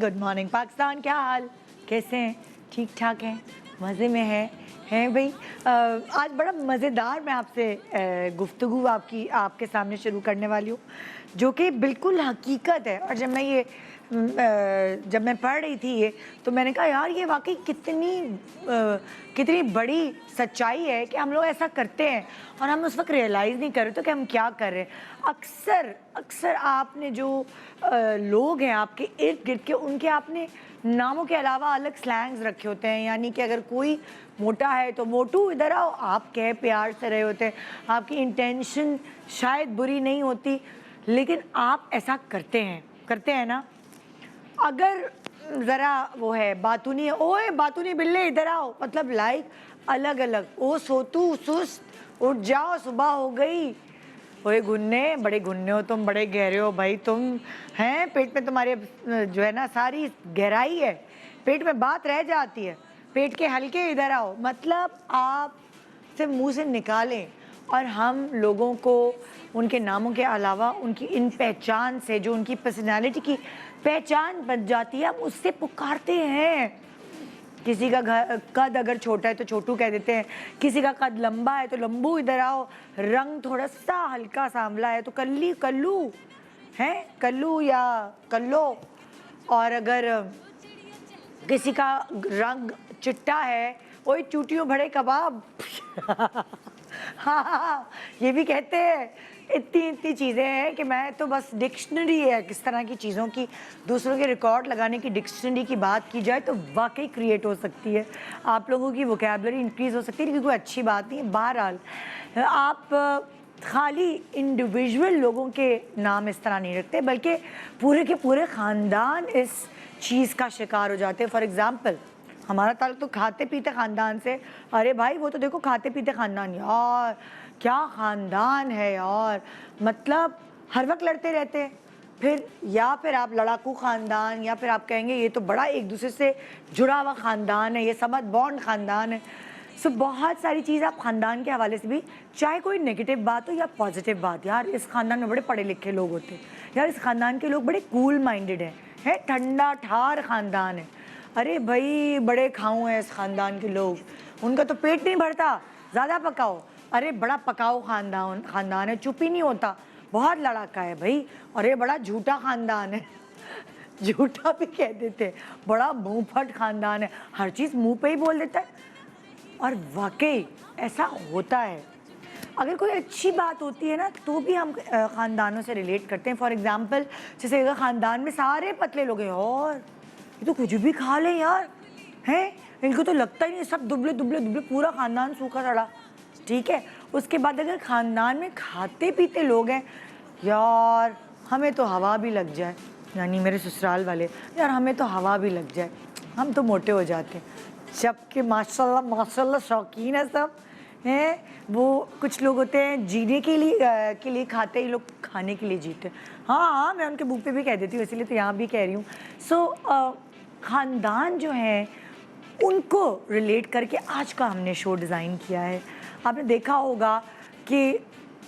Good morning Pakistan, क्या हाल, कैसे हैं? ठीक ठाक हैं, मज़े में हैं भाई। आज बड़ा मज़ेदार मैं आपसे गुफ्तगू आपके सामने शुरू करने वाली हूँ, जो कि बिल्कुल हकीकत है। और जब मैं पढ़ रही थी ये, तो मैंने कहा यार ये वाकई कितनी बड़ी सच्चाई है कि हम लोग ऐसा करते हैं और हम उस वक्त रियलाइज़ नहीं कर रहे तो कि हम क्या कर रहे हैं। अक्सर आपने जो लोग हैं आपके इर्द गिर्द के, उनके आपने नामों के अलावा अलग स्लैंग्स रखे होते हैं। यानी कि अगर कोई मोटा है तो मोटू इधर आओ, आप कह प्यार से रहे होते हैं, आपकी इंटेंशन शायद बुरी नहीं होती, लेकिन आप ऐसा करते हैं ना। अगर ज़रा वो है बातूनी है, ओए बातूनी बिल्ले इधर आओ, मतलब लाइक अलग अलग। ओ सोतू सुस्त उठ जाओ, सुबह हो गई। ओए गुन्ने, बड़े गुन्ने हो तुम, बड़े गहरे हो भाई तुम, हैं पेट में तुम्हारे जो है ना सारी गहराई है, पेट में बात रह जाती है, पेट के हल्के इधर आओ। मतलब आप से मुंह से निकालें और हम लोगों को उनके नामों के अलावा उनकी इन पहचान से, जो उनकी पर्सनालिटी की पहचान बन जाती है, हम उससे पुकारते हैं। किसी का कद अगर छोटा है तो छोटू कह देते हैं, किसी का कद लंबा है तो लंबू इधर आओ, रंग थोड़ा सा हल्का सांवला है तो कल्लू है, कल्लू या कल्लो। और अगर किसी का रंग चिट्टा है, ओए चूटियों भरे कबाब हाँ, ये भी कहते हैं। इतनी चीज़ें हैं कि मैं तो बस डिक्शनरी है किस तरह की चीज़ों की, दूसरों के रिकॉर्ड लगाने की डिक्शनरी की बात की जाए तो वाकई क्रिएट हो सकती है, आप लोगों की वोकैबुलरी इंक्रीज़ हो सकती है, लेकिन कोई अच्छी बात नहीं है। बहरहाल आप खाली इंडिविजुअल लोगों के नाम इस तरह नहीं रखते, बल्कि पूरे के पूरे ख़ानदान इस चीज़ का शिकार हो जाते हैं। फॉर एग्ज़ाम्पल हमारा ताल्लुक तो खाते पीते ख़ानदान से। अरे भाई वो तो देखो खाते पीते ख़ानदान, यार क्या ख़ानदान है यार, मतलब हर वक्त लड़ते रहते हैं। फिर आप लड़ाकू ख़ानदान, या फिर आप कहेंगे ये तो बड़ा एक दूसरे से जुड़ा हुआ ख़ानदान है, ये समझ बॉन्ड ख़ानदान है। सो बहुत सारी चीज़ आप ख़ानदान के हवाले से भी, चाहे कोई नेगेटिव बात हो या पॉजिटिव बात, यार इस ख़ानदान में बड़े पढ़े लिखे लोग होते हैं, यार इस ख़ानदान के लोग बड़े कूल माइंडेड हैं, ठंडा ठार ख़ानदान है। अरे भाई बड़े खाऊं हैं इस ख़ानदान के लोग, उनका तो पेट नहीं भरता, ज़्यादा पकाओ। अरे बड़ा पकाओ ख़ानदान है, चुप ही नहीं होता, बहुत लड़ाका है भाई। अरे बड़ा झूठा ख़ानदान है झूठा भी कह देते हैं, बड़ा मुँह फट ख़ानदान है, हर चीज़ मुँह पे ही बोल देता है। और वाकई ऐसा होता है। अगर कोई अच्छी बात होती है ना तो भी हम ख़ानदानों से रिलेट करते हैं। फॉर एग्ज़ाम्पल जैसे अगर ख़ानदान में सारे पतले लोग हैं, और ये तो कुछ भी खा लें यार, हैं इनको तो लगता ही नहीं, सब दुबले दुबले दुबले, पूरा ख़ानदान सूखा सड़ा, ठीक है। उसके बाद अगर ख़ानदान में खाते पीते लोग हैं, यार हमें तो हवा भी लग जाए, यानी मेरे ससुराल वाले, यार हमें तो हवा भी लग जाए, हम तो मोटे हो जाते हैं। जबकि माशाल्लाह माशाल्लाह शौकीन है सब हैं। वो कुछ लोग होते हैं जीने के लिए खाते, ही लोग खाने के लिए जीते हैं। हाँ, मैं उनके मुँह पे भी कह देती हूँ, इसीलिए तो यहाँ भी कह रही हूँ। सो ख़ानदान जो है उनको रिलेट करके आज का हमने शो डिज़ाइन किया है। आपने देखा होगा कि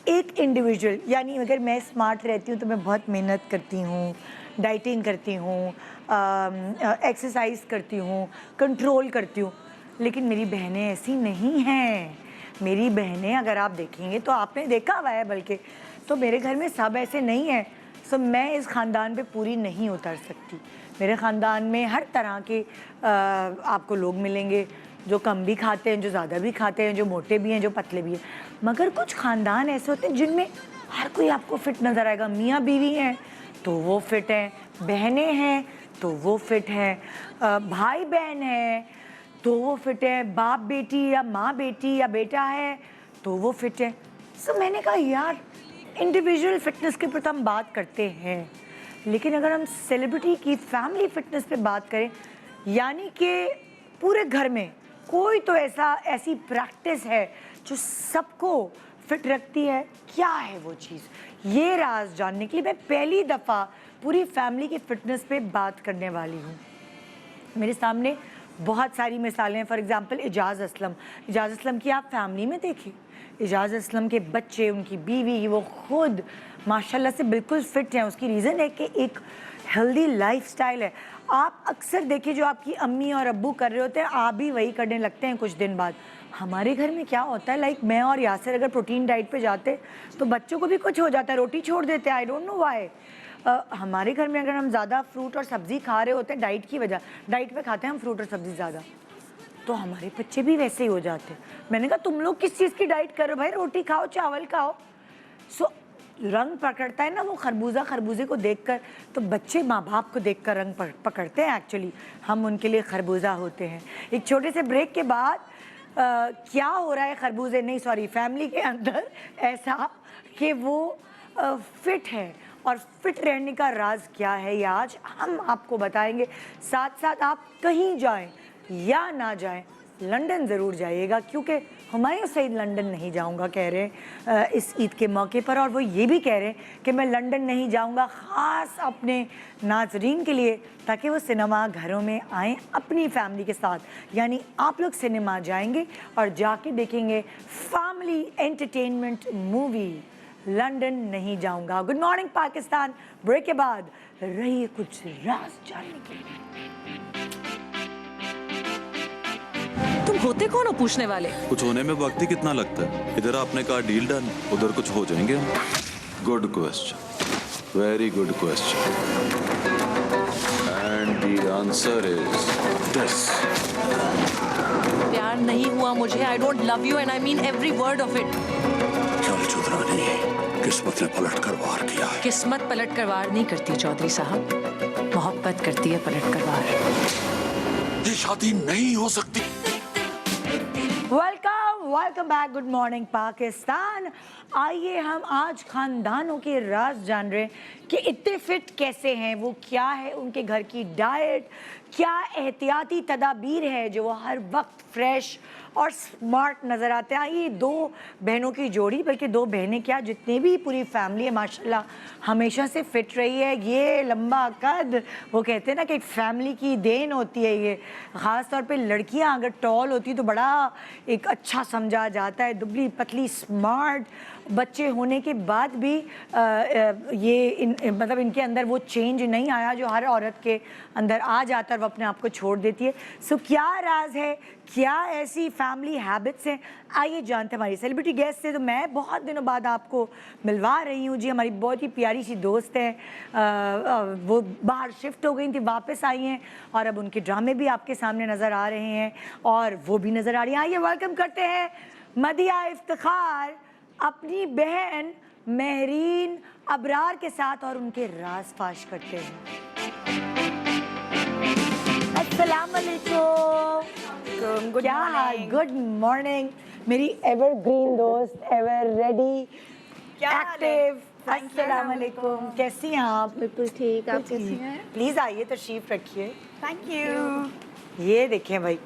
एक इंडिविजुअल, यानी अगर मैं स्मार्ट रहती हूँ तो मैं बहुत मेहनत करती हूँ, डाइटिंग करती हूँ, एक्सरसाइज करती हूँ, कंट्रोल करती हूँ, लेकिन मेरी बहनें ऐसी नहीं हैं। मेरी बहनें अगर आप देखेंगे तो आपने देखा हुआ है बल्कि, तो मेरे घर में सब ऐसे नहीं हैं। सो मैं इस ख़ानदान पे पूरी नहीं उतर सकती। मेरे ख़ानदान में हर तरह के आपको लोग मिलेंगे, जो कम भी खाते हैं, जो ज़्यादा भी खाते हैं, जो मोटे भी हैं, जो पतले भी हैं। मगर कुछ ख़ानदान ऐसे होते हैं जिनमें हर कोई आपको फ़िट नज़र आएगा। मियाँ बीवी हैं तो वो फ़िट हैं, बहनें हैं तो वो फ़िट हैं, भाई बहन हैं तो वो फ़िट है, बाप बेटी या माँ बेटी या बेटा है तो वो फ़िट है। सो मैंने कहा यार इंडिविजुअल फ़िटनेस के ऊपर तो हम बात करते हैं, लेकिन अगर हम सेलिब्रिटी की फैमिली फ़िटनेस पे बात करें, यानी कि पूरे घर में कोई तो ऐसी प्रैक्टिस है जो सबको फिट रखती है, क्या है वो चीज़? ये राज जानने के लिए मैं पहली दफ़ा पूरी फैमिली की फ़िटनेस पे बात करने वाली हूँ। मेरे सामने बहुत सारी मिसालें हैं। फॉर एग्ज़ाम्पल एजाज़ असलम की आप फैमिली में देखिए, एजाज़ असलम के बच्चे, उनकी बीवी, वो खुद माशाल्लाह से बिल्कुल फ़िट हैं। उसकी रीज़न है कि एक हेल्दी लाइफस्टाइल है। आप अक्सर देखिए जो आपकी अम्मी और अब्बू कर रहे होते हैं आप भी वही करने लगते हैं कुछ दिन बाद। हमारे घर में क्या होता है, लाइक मैं और यासिर अगर प्रोटीन डाइट पे जाते तो बच्चों को भी कुछ हो जाता है, रोटी छोड़ देते हैं, आई डोंट नो व्हाई। हमारे घर में अगर हम ज़्यादा फ्रूट और सब्ज़ी खा रहे होते हैं डाइट की वजह, डाइट पे खाते हैं हम फ्रूट और सब्ज़ी ज़्यादा, तो हमारे बच्चे भी वैसे ही हो जाते हैं। मैंने कहा तुम लोग किस चीज़ की डाइट करो भाई, रोटी खाओ चावल खाओ। सो रंग पकड़ता है ना वो खरबूजे को देखकर, तो बच्चे माँ बाप को देखकर रंग पकड़ते हैं। एक्चुअली हम उनके लिए खरबूजा होते हैं। एक छोटे से ब्रेक के बाद क्या हो रहा है खरबूजे नहीं सॉरी फैमिली के अंदर ऐसा कि वो फिट है, और फिट रहने का राज क्या है ये आज हम आपको बताएंगे। साथ साथ आप कहीं जाएं या ना जाएं लंदन ज़रूर जाइएगा, क्योंकि हुमायूं सईद लंदन नहीं जाऊंगा कह रहे हैं इस ईद के मौके पर, और वो ये भी कह रहे हैं कि मैं लंदन नहीं जाऊंगा ख़ास अपने नाजरीन के लिए, ताकि वो सिनेमा घरों में आएँ अपनी फैमिली के साथ। यानी आप लोग सिनेमा जाएंगे और जाके देखेंगे फैमिली एंटरटेनमेंट मूवी लंदन नहीं जाऊंगा। गुड मॉर्निंग पाकिस्तान, ब्रेक के बाद रहिए कुछ राज जानने के लिए। तुम होते कौन हो पूछने वाले? कुछ होने में वक्त ही कितना लगता है। इधर आपने कहा डील डन, उधर कुछ हो जाएंगे हम। Good question, very good question, and the answer is this. प्यार नहीं हुआ मुझे। I don't love you and I mean every word of it. चल चुदरानी, किस्मत ने पलट कर वार किया है। किस्मत पलट कर वार नहीं करती चौधरी साहब, मोहब्बत करती है पलट कर वार। ये शादी नहीं हो सकती। Welcome back, good morning Pakistan. आइए हम आज खानदानों के राज जान रहे हैं कि इतने फिट कैसे हैं वो, क्या है उनके घर की डाइट, क्या एहतियाती तदाबीर है जो वो हर वक्त फ्रेश और स्मार्ट नज़र आते हैं। ये दो बहनों की जोड़ी, बल्कि दो बहनें क्या जितने भी पूरी फैमिली है माशाल्लाह हमेशा से फिट रही है। ये लंबा कद, वो कहते हैं ना कि एक फैमिली की देन होती है ये, ख़ास तौर पे लड़कियां अगर टॉल होती तो बड़ा एक अच्छा समझा जाता है। दुबली पतली स्मार्ट, बच्चे होने के बाद भी मतलब इनके अंदर वो चेंज नहीं आया जो हर औरत के अंदर आ जाता है, वो अपने आप को छोड़ देती है। सो क्या राज है, क्या ऐसी फैमिली हैबिट्स हैं, आइए जानते हैं हमारी सेलिब्रिटी गेस्ट से। तो मैं बहुत दिनों बाद आपको मिलवा रही हूँ जी, हमारी बहुत ही प्यारी सी दोस्त हैं, वो बाहर शिफ्ट हो गई थी, वापस आई हैं और अब उनके ड्रामे भी आपके सामने नज़र आ रहे हैं और वो भी नज़र आ रही हैं। आइए वेलकम करते हैं मदिया इफ्तिखार अपनी बहन महरीन अबरार के साथ और उनके राज फाश करते हैं। अस्सलाम वालेकुम। क्या हाल? गुड मॉर्निंग मेरी एवरग्रीन दोस्त, एवर रेडी, एक्टिव। अस्सलाम वालेकुम, कैसी हैं आप? बिल्कुल ठीक, आप कैसी हैं? प्लीज आइए, तशरीफ रखिए। Thank you. ये देखें भाई,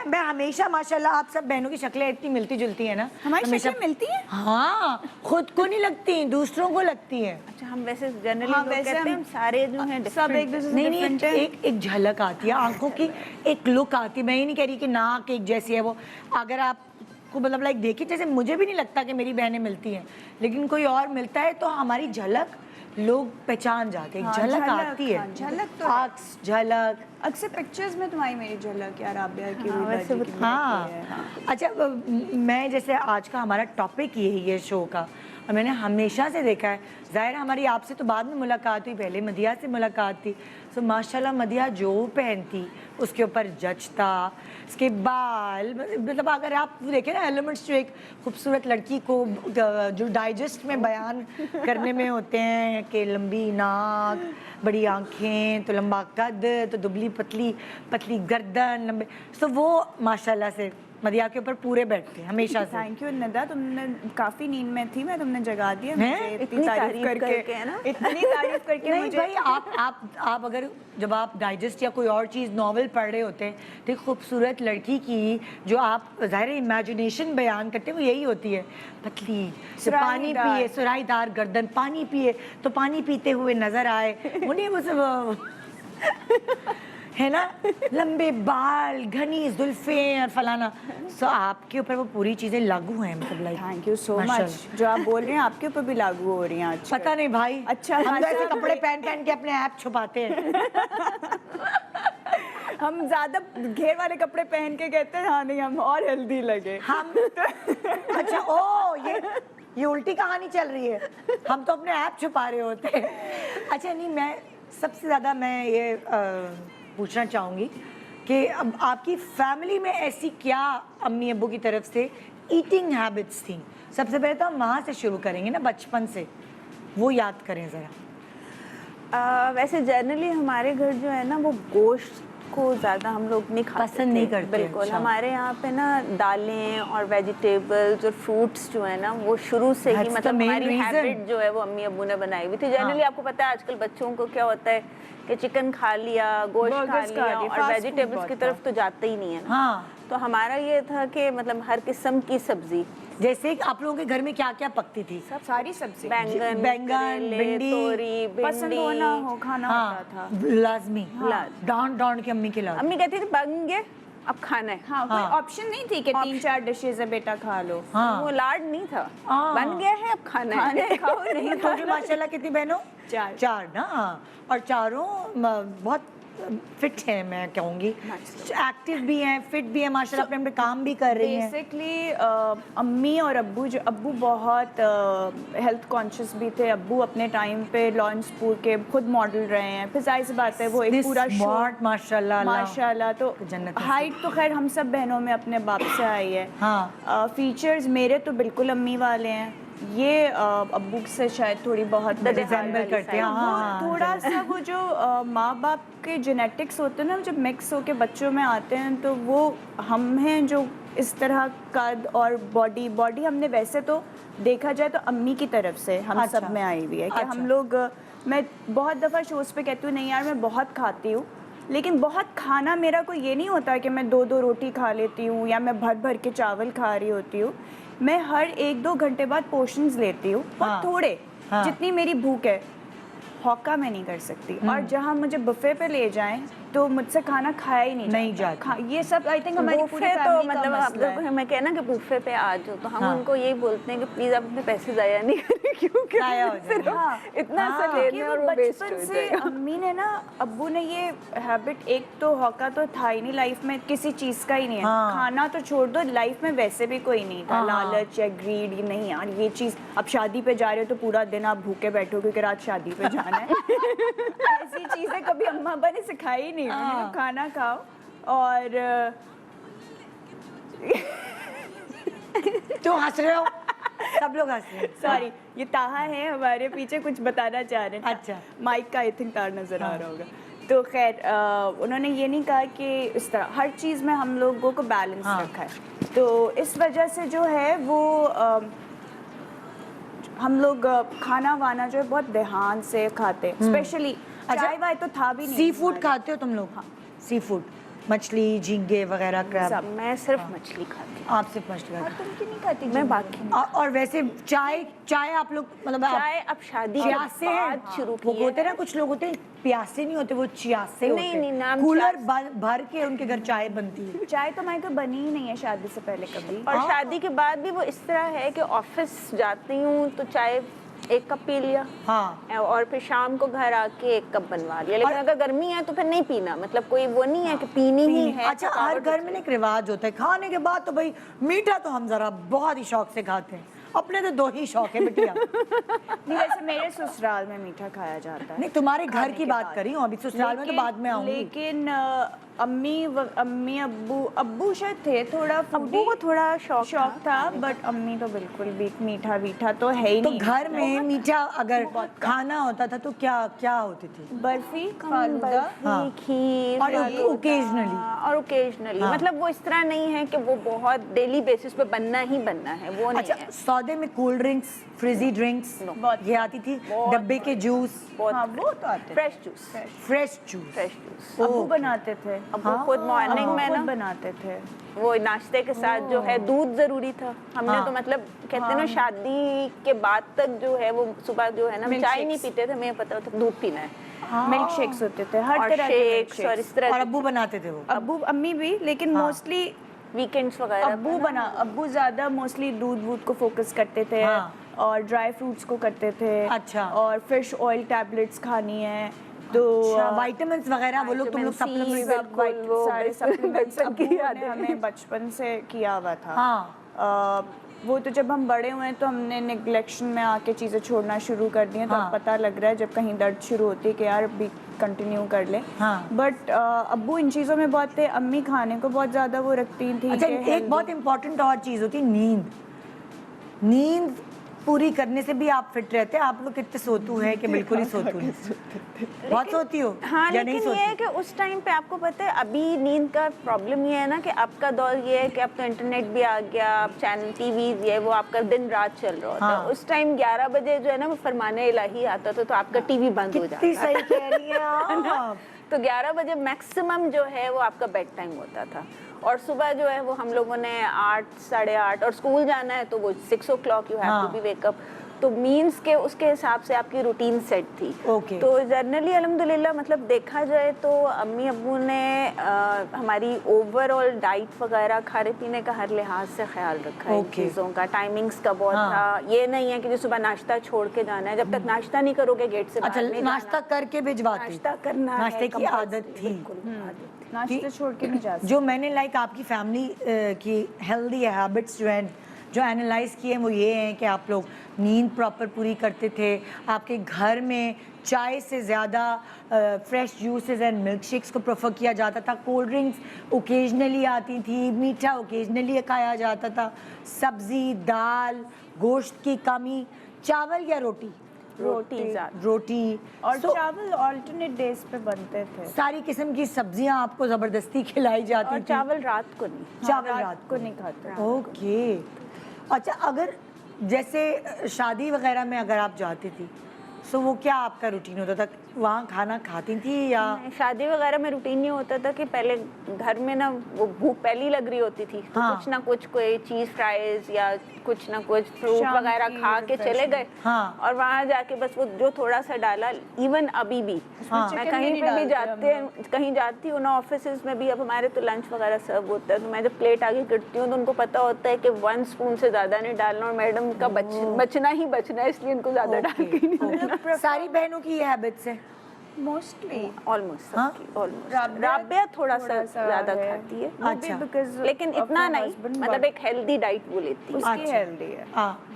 मैं हमेशा माशाल्लाह आप सब बहनों की शक्लें इतनी मिलती जुलती है ना। हमारी शक्लें मिलती हैं? हाँ, खुद को नहीं लगती, दूसरों को लगती है। अच्छा, हम वैसे जनरली लोग कहते हैं हम सारे जो हैं सब एक दूसरे से नहीं different हैं। एक झलक आती है आंखों की, एक लुक आती है। मैं ये नहीं कह रही कि नाक एक जैसी है वो, अगर आप को मतलब लाइक देखिए, जैसे मुझे भी नहीं लगता कि मेरी बहनें मिलती हैं, लेकिन कोई और मिलता है तो हमारी झलक लोग पहचान जाते हैं। झलक आती है, झलक तो अक्स झलक अक्सर पिक्चर्स में तुम्हारी मेरी झलक यार राबिया की हुई वैसे बाजी की हाँ। मिलती है, हाँ। अच्छा, मैं जैसे आज का हमारा टॉपिक ये है शो का, और मैंने हमेशा से देखा है, ज़ाहिर हमारी आपसे तो बाद में मुलाकात हुई, पहले मदिया से मुलाकात थी। सो माशाल्लाह मदिया जो पहनती उसके ऊपर जचता, उसके बाल, मतलब अगर आप देखें ना एलिमेंट्स जो एक खूबसूरत लड़की को जो डाइजेस्ट में बयान करने में होते हैं कि लंबी नाक, बड़ी आंखें, तो लंबा कद, तो दुबली पतली पतली गर्दन, लंबे, तो वो माशाल्लाह से मदिया के ऊपर पूरे बैठते हमेशा से। थैंक यू निदा, तुमने काफी नींद में थी, मैं तुमने जगा दिया हैं? मुझे इतनी तारीफ करके है ना, इतनी तारीफ करके नहीं मुझे। भाई, आप अगर जब आप डाइजेस्ट या कोई और चीज़ नॉवल पढ़ रहे होते हैं तो एक खूबसूरत लड़की की जो आप ज़ाहिर इमेजिनेशन बयान करते हैं वो यही होती है, पतली, तो पानी पिए, सुराहीदार गर्दन, पानी पिए तो पानी पीते हुए नजर आए, उन्हें है ना, लंबे बाल, घनी जुल्फें और फलाना। सो आपके ऊपर वो पूरी चीजें लागू हैं, मतलब like thank you so much. जो आप बोल रहे हैं आपके ऊपर भी लागू हो रही हैं आज। पता नहीं भाई, अच्छा, हम तो अच्छा। ऐसे कपड़े पहन के अपने ऐप छुपाते हैं। हम ज्यादा घेर वाले कपड़े पहन के कहते हैं हाँ नहीं हम और हेल्दी लगे। हम अच्छा, ओ ये उल्टी कहानी चल रही है, हम तो अपने ऐप छुपा रहे होते हैं। अच्छा नहीं, मैं सबसे ज़्यादा मैं ये पूछना चाहूँगी कि अब आपकी फैमिली में ऐसी क्या अम्मी अब्बू की तरफ से ईटिंग हैबिट्स थी? सबसे पहले तो हम वहाँ से शुरू करेंगे ना, बचपन से, वो याद करें ज़रा। वैसे जनरली हमारे घर जो है ना वो गोश्त को ज़्यादा हम लोग नहीं खाते पसंद नहीं थे। करते, बिल्कुल। अच्छा। हमारे यहाँ पे ना दालें और वेजिटेबल्स और फ्रूट्स जो है ना वो शुरू से ही That's the मतलब main हमारी reason. हैबिट जो है वो अम्मी अब्बू ने बनाई हुई थी। जनरली आपको पता है आजकल बच्चों को क्या होता है कि चिकन खा लिया, गोश्त खा Burgers खा लिया लिए, और fast food वेजिटेबल्स बहुत की था। तरफ तो जाते ही नहीं है ना। हाँ, तो हमारा ये था कि मतलब हर किस्म की सब्जी, जैसे कि आप लोगों के घर में क्या क्या पकती थी? सारी सब्जी, बैंगन, करेले, भिंडी, तोरी, पसंद हो ना हो खाना होता था। लाजमी, हाँ। डांट के अम्मी के लाजमी। अम्मी कहती थी बन गए अब खाना है। हाँ, कोई ऑप्शन नहीं थी कि 3-4 डिशेज है बेटा खा लो। हाँ, वो लाड नहीं था, हाँ। बन गया है अब खाना है। खाओ नहीं तो भी माशाल्लाह कितनी बहनों? चार ना, और चारों बहुत फिट हैं, मैं कहूँगी एक्टिव भी हैं, फिट भी हैं माशाल्लाह, अपने अपने काम भी कर रही हैं। बेसिकली अम्मी और अब्बू बहुत हेल्थ कॉन्शियस भी थे। अब्बू अपने टाइम पे लॉन्च स्कूल के खुद मॉडल रहे हैं। फिर जाहिर सी बात है वो एक पूरा स्मार्ट माशाल्लाह, माशाल्लाह। तो जन्नत नसीब। हाइट तो खैर हम सब बहनों में अपने बाप से आई है। हाँ, फीचर्स मेरे तो बिल्कुल अम्मी वाले हैं, ये अब्बू से शायद थोड़ी बहुत रिजेंबल करते हैं। हाँ, थोड़ा सा वो जो माँ बाप के जेनेटिक्स होते हैं ना, जब मिक्स होके बच्चों में आते हैं तो वो हम हैं जो इस तरह कद और बॉडी हमने वैसे तो देखा जाए तो अम्मी की तरफ से हम अच्छा, सब में आई हुई है कि अच्छा। हम लोग मैं बहुत दफ़ा शोज़ पे कहती हूँ नहीं यार मैं बहुत खाती हूँ, लेकिन बहुत खाना मेरा कोई ये नहीं होता कि मैं 2-2 रोटी खा लेती हूँ या मैं भर भर के चावल खा रही होती हूँ। मैं हर 1-2 घंटे बाद पोर्शंस लेती हूँ, बहुत थोड़े, जितनी मेरी भूख है। हौका मैं नहीं कर सकती, और जहाँ मुझे बुफे पे ले जाएं तो मुझसे खाना खाया ही नहीं जाता। ये सब आई थिंक हमारी पूरी बुफे तो फैमिली का मतलब आप मसला लोग है। हमें कहना कि बुफे पे आ जाओ तो हम हाँ। उनको यही बोलते हैं कि प्लीज आप अपने पैसे जाया नहीं करें, क्योंकि जाया हो सिर्फ जाएगा। इतना सा हाँ। लेने क्योंकि और वो वो वेस्ट बचपन हो से जाएगा। अम्मी ने ना, अब्बू ने ये हैबिट, एक तो हौका तो था ही नहीं लाइफ में, किसी चीज़ का ही नहीं है। हाँ। खाना तो छोड़ दो, लाइफ में वैसे भी कोई नहीं था। हाँ। लालच या ग्रीड, नहीं यार ये चीज़, अब शादी पे जा रहे हो तो पूरा दिन आप भूखे बैठो क्योंकि रात शादी पे जाना है। ऐसी चीज़ें कभी अम्मा अब्बा ने सिखाई ही नहीं। उन्होंने कहा, खाना खाओ। और क्यों हंस रहे हो? सब लोग हंस रहे हैं। सॉरी, ये ताहा है हमारे पीछे, कुछ बताना चाह रहे हैं। अच्छा। माइक का आई थिंक तार नजर आ रहा होगा। तो खैर उन्होंने ये नहीं कहा कि इस तरह हर चीज़ में हम लोगों को बैलेंस रखा है। तो इस वजह से जो है वो हम लोग खाना वाना जो है बहुत ध्यान से खाते हैं। स्पेशली चाय वाय तो था भी नहीं। सी फूड खाते हो तुम लोग? सी फूड, मछली, झींगे वगैरह, क्रैब? मैं सिर्फ मछली खाती आप सिर्फ मछली खाते तुम क्यों नहीं खाती? हूँ। मैं बाकी और वैसे चाय आप लोग मतलब आप चाय अब शादी के प्यासे हैं? बाद शुरू वो की होते है। हैं ना, कुछ लोग होते हैं प्यासे नहीं होते, वो चियासे होते नहीं, हैं। नहीं, नाम कूलर भर के उनके घर चाय बनती है। चाय तो हमारे को बनी ही नहीं है शादी से पहले कभी। और शादी के बाद भी वो इस तरह है कि ऑफिस जाती हूँ तो चाय 1 कप पी लिया, हाँ, और फिर शाम को घर आके 1 कप बनवा लिया। लेकिन अगर गर्मी है तो फिर नहीं पीना, मतलब कोई वो नहीं है कि पीनी ही है। अच्छा, हर घर में एक रिवाज होता है खाने के बाद तो भाई मीठा तो हम जरा बहुत ही शौक से खाते हैं। अपने तो 2 ही शौक है बिटिया। नहीं, वैसे मेरे ससुराल में मीठा खाया जाता है। नहीं, तुम्हारे घर खाने की के बात बाद। करी हूँ, अभी ससुराल में तो बाद में आऊंगी। लेकिन अम्मी अब्बू शायद थे थोड़ा अब्बू को थोड़ा शौक था, बट अम्मी तो बिल्कुल भी मीठा वीठा तो है ही तो नहीं। घर में मीठा अगर खाना होता था तो क्या क्या होती थी? बर्फी, फालूदा, हाँ। खीर और ओकेजनली और ओकेजनली, मतलब वो इस तरह नहीं है कि वो बहुत डेली बेसिस पे बनना ही बनना है, वो नहीं अच्छा, है। सौदे में कोल्ड ड्रिंक्स, फ्रिजी ड्रिंक्स ये आती थी, डब्बे के जूस, हाँ वो तो आते। Fresh juice, fresh juice. Fresh juice अब्बू बनाते थे। अब वो खुद मॉर्निंग में खुद ना बनाते थे। वो नाश्ते के साथ जो है दूध जरूरी था। हमने तो मतलब कहते हैं ना शादी के बाद तक जो है वो सुबह जो है ना हम चाय नहीं पीते थे, हमें पता था दूध पीना है। मिल्क शेक्स होते थे, हर और तरह के शेक्स और इस तरह और के अब्बू बनाते थे वो? अब्बू अम्मी भी, लेकिन मोस्टली वीकेंड्स वगैरह अब्बू ज़्यादा मोस्टली दूध वूध को फोकस करते थे, हाँ। और ड्राई फ्रूट्स को करते थे। अच्छा। और फिश ऑयल टैबलेट्स खानी है तो विटामिन्स वगैरह वो लोग, तुम लोग Vitamin C, सप्लीमेंट्स वो सारे बचपन सप्लीमेंट्स की अब्बू ने यादें। हमें बचपन से किया हुआ था। हाँ। वो तो जब हम बड़े हुए तो हमने नेग्लेक्शन में आके चीज़ें छोड़ना शुरू कर दी हैं, तो हाँ। अब पता लग रहा है जब कहीं दर्द शुरू होती है कि यार अभी कंटिन्यू कर ले। हाँ। बट अब्बू इन चीज़ों में बहुत थे, अम्मी खाने को बहुत ज़्यादा वो रखती थी। अच्छा, कि एक healthy- बहुत इम्पोर्टेंट और चीज़ होती है नींद। नींद पूरी करने से भी आप फिट रहते हैं। आप लोग कितने सोतू हैं कि बिल्कुल ही सोतू नहीं? बहुत सोती हो हाँ, या नहीं लेकिन ये है सोती? कि उस टाइम पे आपको पता है अभी नींद का प्रॉब्लम ये है ना कि आपका दौर ये है कि अब तो इंटरनेट भी आ गया, अब चैनल टीवी ये वो आपका दिन रात चल रहा होता हाँ। है। उस टाइम 11 बजे जो है ना वो फरमाने इलाही आता था, तो आपका टीवी बंद हो जाता कितनी था। सही कह रही हैं आप। तो 11 बजे मैक्सिमम जो है वो आपका बेड टाइम होता था, और सुबह जो है वो हम लोगों ने 8 साढ़े 8, और स्कूल जाना है तो वो 6 o'clock you have to be wake up. तो मीन्स के उसके हिसाब से आपकी रूटीन सेट थी। Okay. तो जनरली अल्हम्दुलिल्लाह मतलब देखा जाए तो अम्मी अब्बू ने हमारी ओवरऑल डाइट वगैरह खाने पीने का हर लिहाज से ख्याल रखा है। इन Okay. चीज़ों का टाइमिंग्स का बहुत हाँ। था। ये नहीं है कि जो सुबह नाश्ता छोड़ के जाना है, जब तक नाश्ता नहीं करोगे गेट से अच्छा, बाहर नहीं नाश्ता जाना। करके भिजवाती? नाश्ता करना है, नाश्ते की compulsory, आदत थी। बिल्कुल आदत थी। नाश्ता छोड़ के नहीं जा सकते। जो मैंने लाइक आपकी फैमिली की हेल्दी हैबिट्स जो हैं, जो एनालाइज किए हैं, वो ये हैं कि आप लोग नींद प्रॉपर पूरी करते थे। आपके घर में चाय से ज़्यादा fresh juices and milk shakes को प्रेफर किया जाता था। कोल्ड ड्रिंक्स ओकेजनली आती थी, मीठा ओकेजनली खाया जाता था। सब्ज़ी, दाल, गोश्त की कमी, चावल या रोटी? रोटी ज़्यादा। रोटी और So, चावल ऑल्टरनेट डेज पे बनते थे। सारी किस्म की सब्जियां आपको ज़बरदस्ती खिलाई जाती और थी। चावल रात को नहीं। चावल हाँ, रात को नहीं खाते। ओके। अच्छा, अगर जैसे शादी वगैरह में अगर आप जाती थी, सो वो क्या आपका रूटीन होता था? वहाँ खाना खाती थी या? नहीं, शादी वगैरह में रूटीन ये होता था कि पहले घर में ना वो भूख पहली लग रही होती थी, तो हाँ। कुछ ना कुछ कोई चीज़ फ्राइज या कुछ ना कुछ फ्रूट शाम वगैरह की खा के चले गए। हाँ। और वहाँ जाके बस वो जो थोड़ा सा डाला, इवन अभी भी हाँ। मैं चिकन कहीं भी पे नहीं भी डालते कहीं जाती हूँ ना, ऑफिस में भी अब हमारे तो लंच वगैरह सर्व होता है, तो मैं जब प्लेट आगे करती हूँ तो उनको पता होता है कि 1 स्पून से ज़्यादा नहीं डालना, और मैडम का बचना ही बचना है, इसलिए इनको ज़्यादा डाल के नहीं ओके। सारी बहनों की ये हैबिट्स है? मोस्टली ऑलमोस्ट हाँ? ऑलमोस्ट राबिया राबिया थोड़ा सा थोड़ा सा ज़्यादा है। खाती है, अच्छा। लेकिन इतना नहीं, मतलब एक हेल्दी डाइट वो लेती है। उसकी अच्छा। हेल्दी है। हाँ,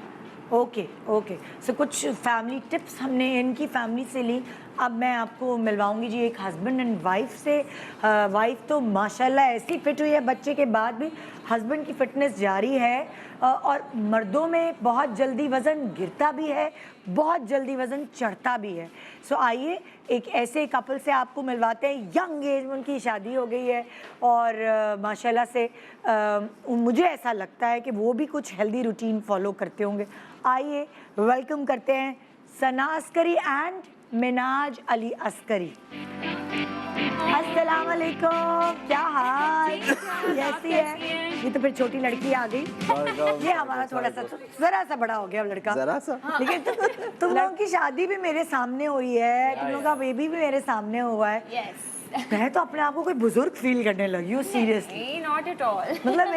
ओके ओके। सो कुछ फैमिली टिप्स हमने इनकी फैमिली से ली। अब मैं आपको मिलवाऊंगी जी एक हस्बैंड एंड वाइफ से। वाइफ तो माशाल्लाह ऐसी फिट हुई है, बच्चे के बाद भी हस्बैंड की फिटनेस जारी है। और मर्दों में बहुत जल्दी वज़न गिरता भी है, बहुत जल्दी वज़न चढ़ता भी है। सो आइए एक ऐसे कपल से आपको मिलवाते हैं। यंग एज में उनकी शादी हो गई है, और माशाल्लाह से मुझे ऐसा लगता है कि वो भी कुछ हेल्दी रूटीन फॉलो करते होंगे। आइए वेलकम करते हैं सना अस्करी एंड मिनाज अली अस्करी। अस्सलाम वालेकुम, क्या हाल? कैसी है? ये तो फिर छोटी लड़की आ गई। ये हमारा थोड़ा सा जरा सा बड़ा हो गया अब लड़का, जरा सा। लेकिन तुम लोगों की शादी भी मेरे सामने हुई है, तुम लोगों का बेबी भी मेरे सामने हुआ है। मैं तो अपने आप को कोई बुजुर्ग फील करने लगी हूँ सीरियसली। Not at all. मतलब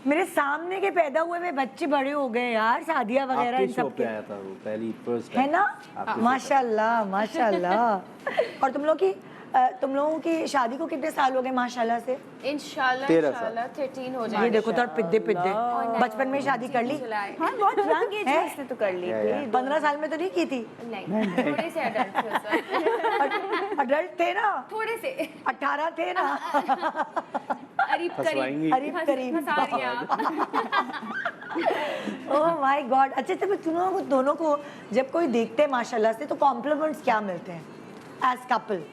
मेरे सामने के पैदा हुए में बच्चे बड़े हो गए यार, शादियाँ वगैरह इन आपके शो सब पे के, आया था वो पहली फर्स्ट है ना? आपके शो पे। माशाल्लाह माशाल्लाह। और तुम लोगों की शादी को कितने साल हो गए माशाल्लाह से? इंशाल्लाह 13 इंशाल्लाह 13 हो ये जाएगा। देखो तो पिद्दे पिद्दे बचपन में शादी कर ली? हाँ, बहुत यंग एज है? में इसने तो कर ली या। थी। 15 साल में तो नहीं की थी? नहीं थोड़े से adult थे सर। अडल्ट थे ना? थोड़े से 18 थे ना? करीब फंसवाएंगी। करीब करीब। फंसा रही हैं आप। Oh my God. अच्छा, तो तुम लोगों को दोनों को जब कोई देखते हैं माशाल्लाह से, तो कॉम्प्लीमेंट्स क्या मिलते हैं एज कपल?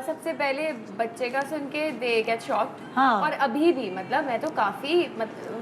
सबसे पहले बच्चे का सुन के दे गेट शॉक्ड। हाँ। और अभी भी मतलब मैं तो काफ़ी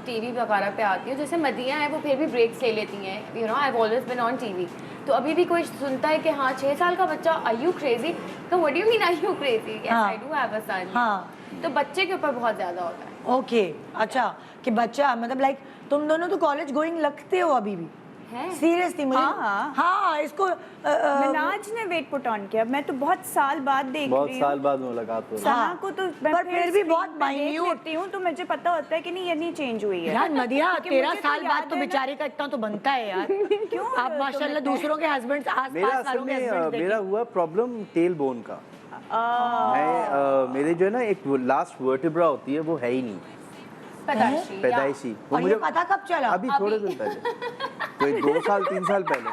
टीवी वगैरह पे आती हूँ, जैसे मदिया है वो फिर भी ब्रेक्स ले लेती हैं, you know I have always been on TV. तो अभी भी कोई सुनता है कि हाँ 6 साल का बच्चा, आर यू क्रेजी? तो what do you mean are you crazy? Yes हाँ। I do have a son. हाँ। तो बच्चे के ऊपर बहुत ज़्यादा होता है। ओके। अच्छा, कि बच्चा मतलब लाइक तुम दोनों तो कॉलेज गोइंग लगते हो अभी भी? है। सीरियसली मुझे हाँ। हाँ इसको मिनाज ने वेट पुट ऑन किया, मैं तो बहुत साल बाद देख बहुत रही साल हूँ। बाद मुलाकात हो सना को तो मैं पर फिर भी screen बहुत पे देख minute। लेती हूँ तो मुझे पता होता है कि नहीं ये नहीं चेंज हुई है। यार मदिया क्योंकि 13 मुझे तो साल बाद याद तो है ना- बेचारे का इतना तो बनता है यार। क्यों? आप माशाल्लाह दूसरों के हस्बैंड मेरा आस-पास असल वालों के में हस्बैंड मेरा हुआ प्रॉब्लम टेल बोन का। मैं मेरे जो है ना एक लास्ट वर्टिब्रा होती है वो है ही नहीं, पैदाइशी पैदाइशी। वो और ये पता कब चला? अभी थोड़े दिन पहले, कोई 2 साल 3 साल पहले।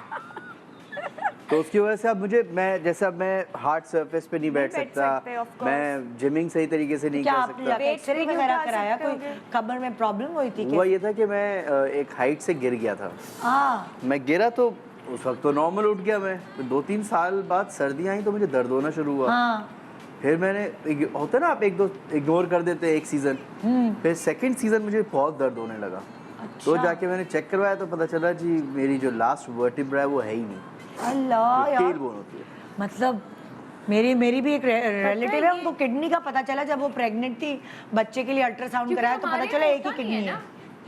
तो उसकी वजह से अब मुझे अब मैं हार्ड सरफेस पे नहीं बैठ बैठ सकता, सकते, of course। मैं जिमिंग सही तरीके से नहीं क्या कर आपने सकता। जाके एक्सरे भी वगैरह उठा कराया? सकते कोई होगे। कमर में प्रॉब्लम हुई थी हुआ क्या? ये था कि मैं एक हाइट से गिर गया था। हाँ मैं गिरा तो उस वक्त तो नॉर्मल उठ गया मैं, 2-3 साल बाद सर्दियाँ आई तो मुझे दर्द होना शुरू हुआ। हाँ फिर मैंने होता है ना आप 1-2 इग्नोर कर देते हैं एक सीजन, फिर सेकंड सीजन मुझे बहुत दर्द होने लगा। तो जाके मैंने चेक करवाया तो पता चला जी मेरी जो लास्ट वर्टिब्रा है वो है ही नहीं, अल्लाह टेल यार, बोन होती है। मतलब मेरी भी एक रिलेटिव है, उनको किडनी का पता चला जब वो प्रेग्नेंट थी, बच्चे के लिए अल्ट्रासाउंड कराया तो पता चला एक ही किडनी है।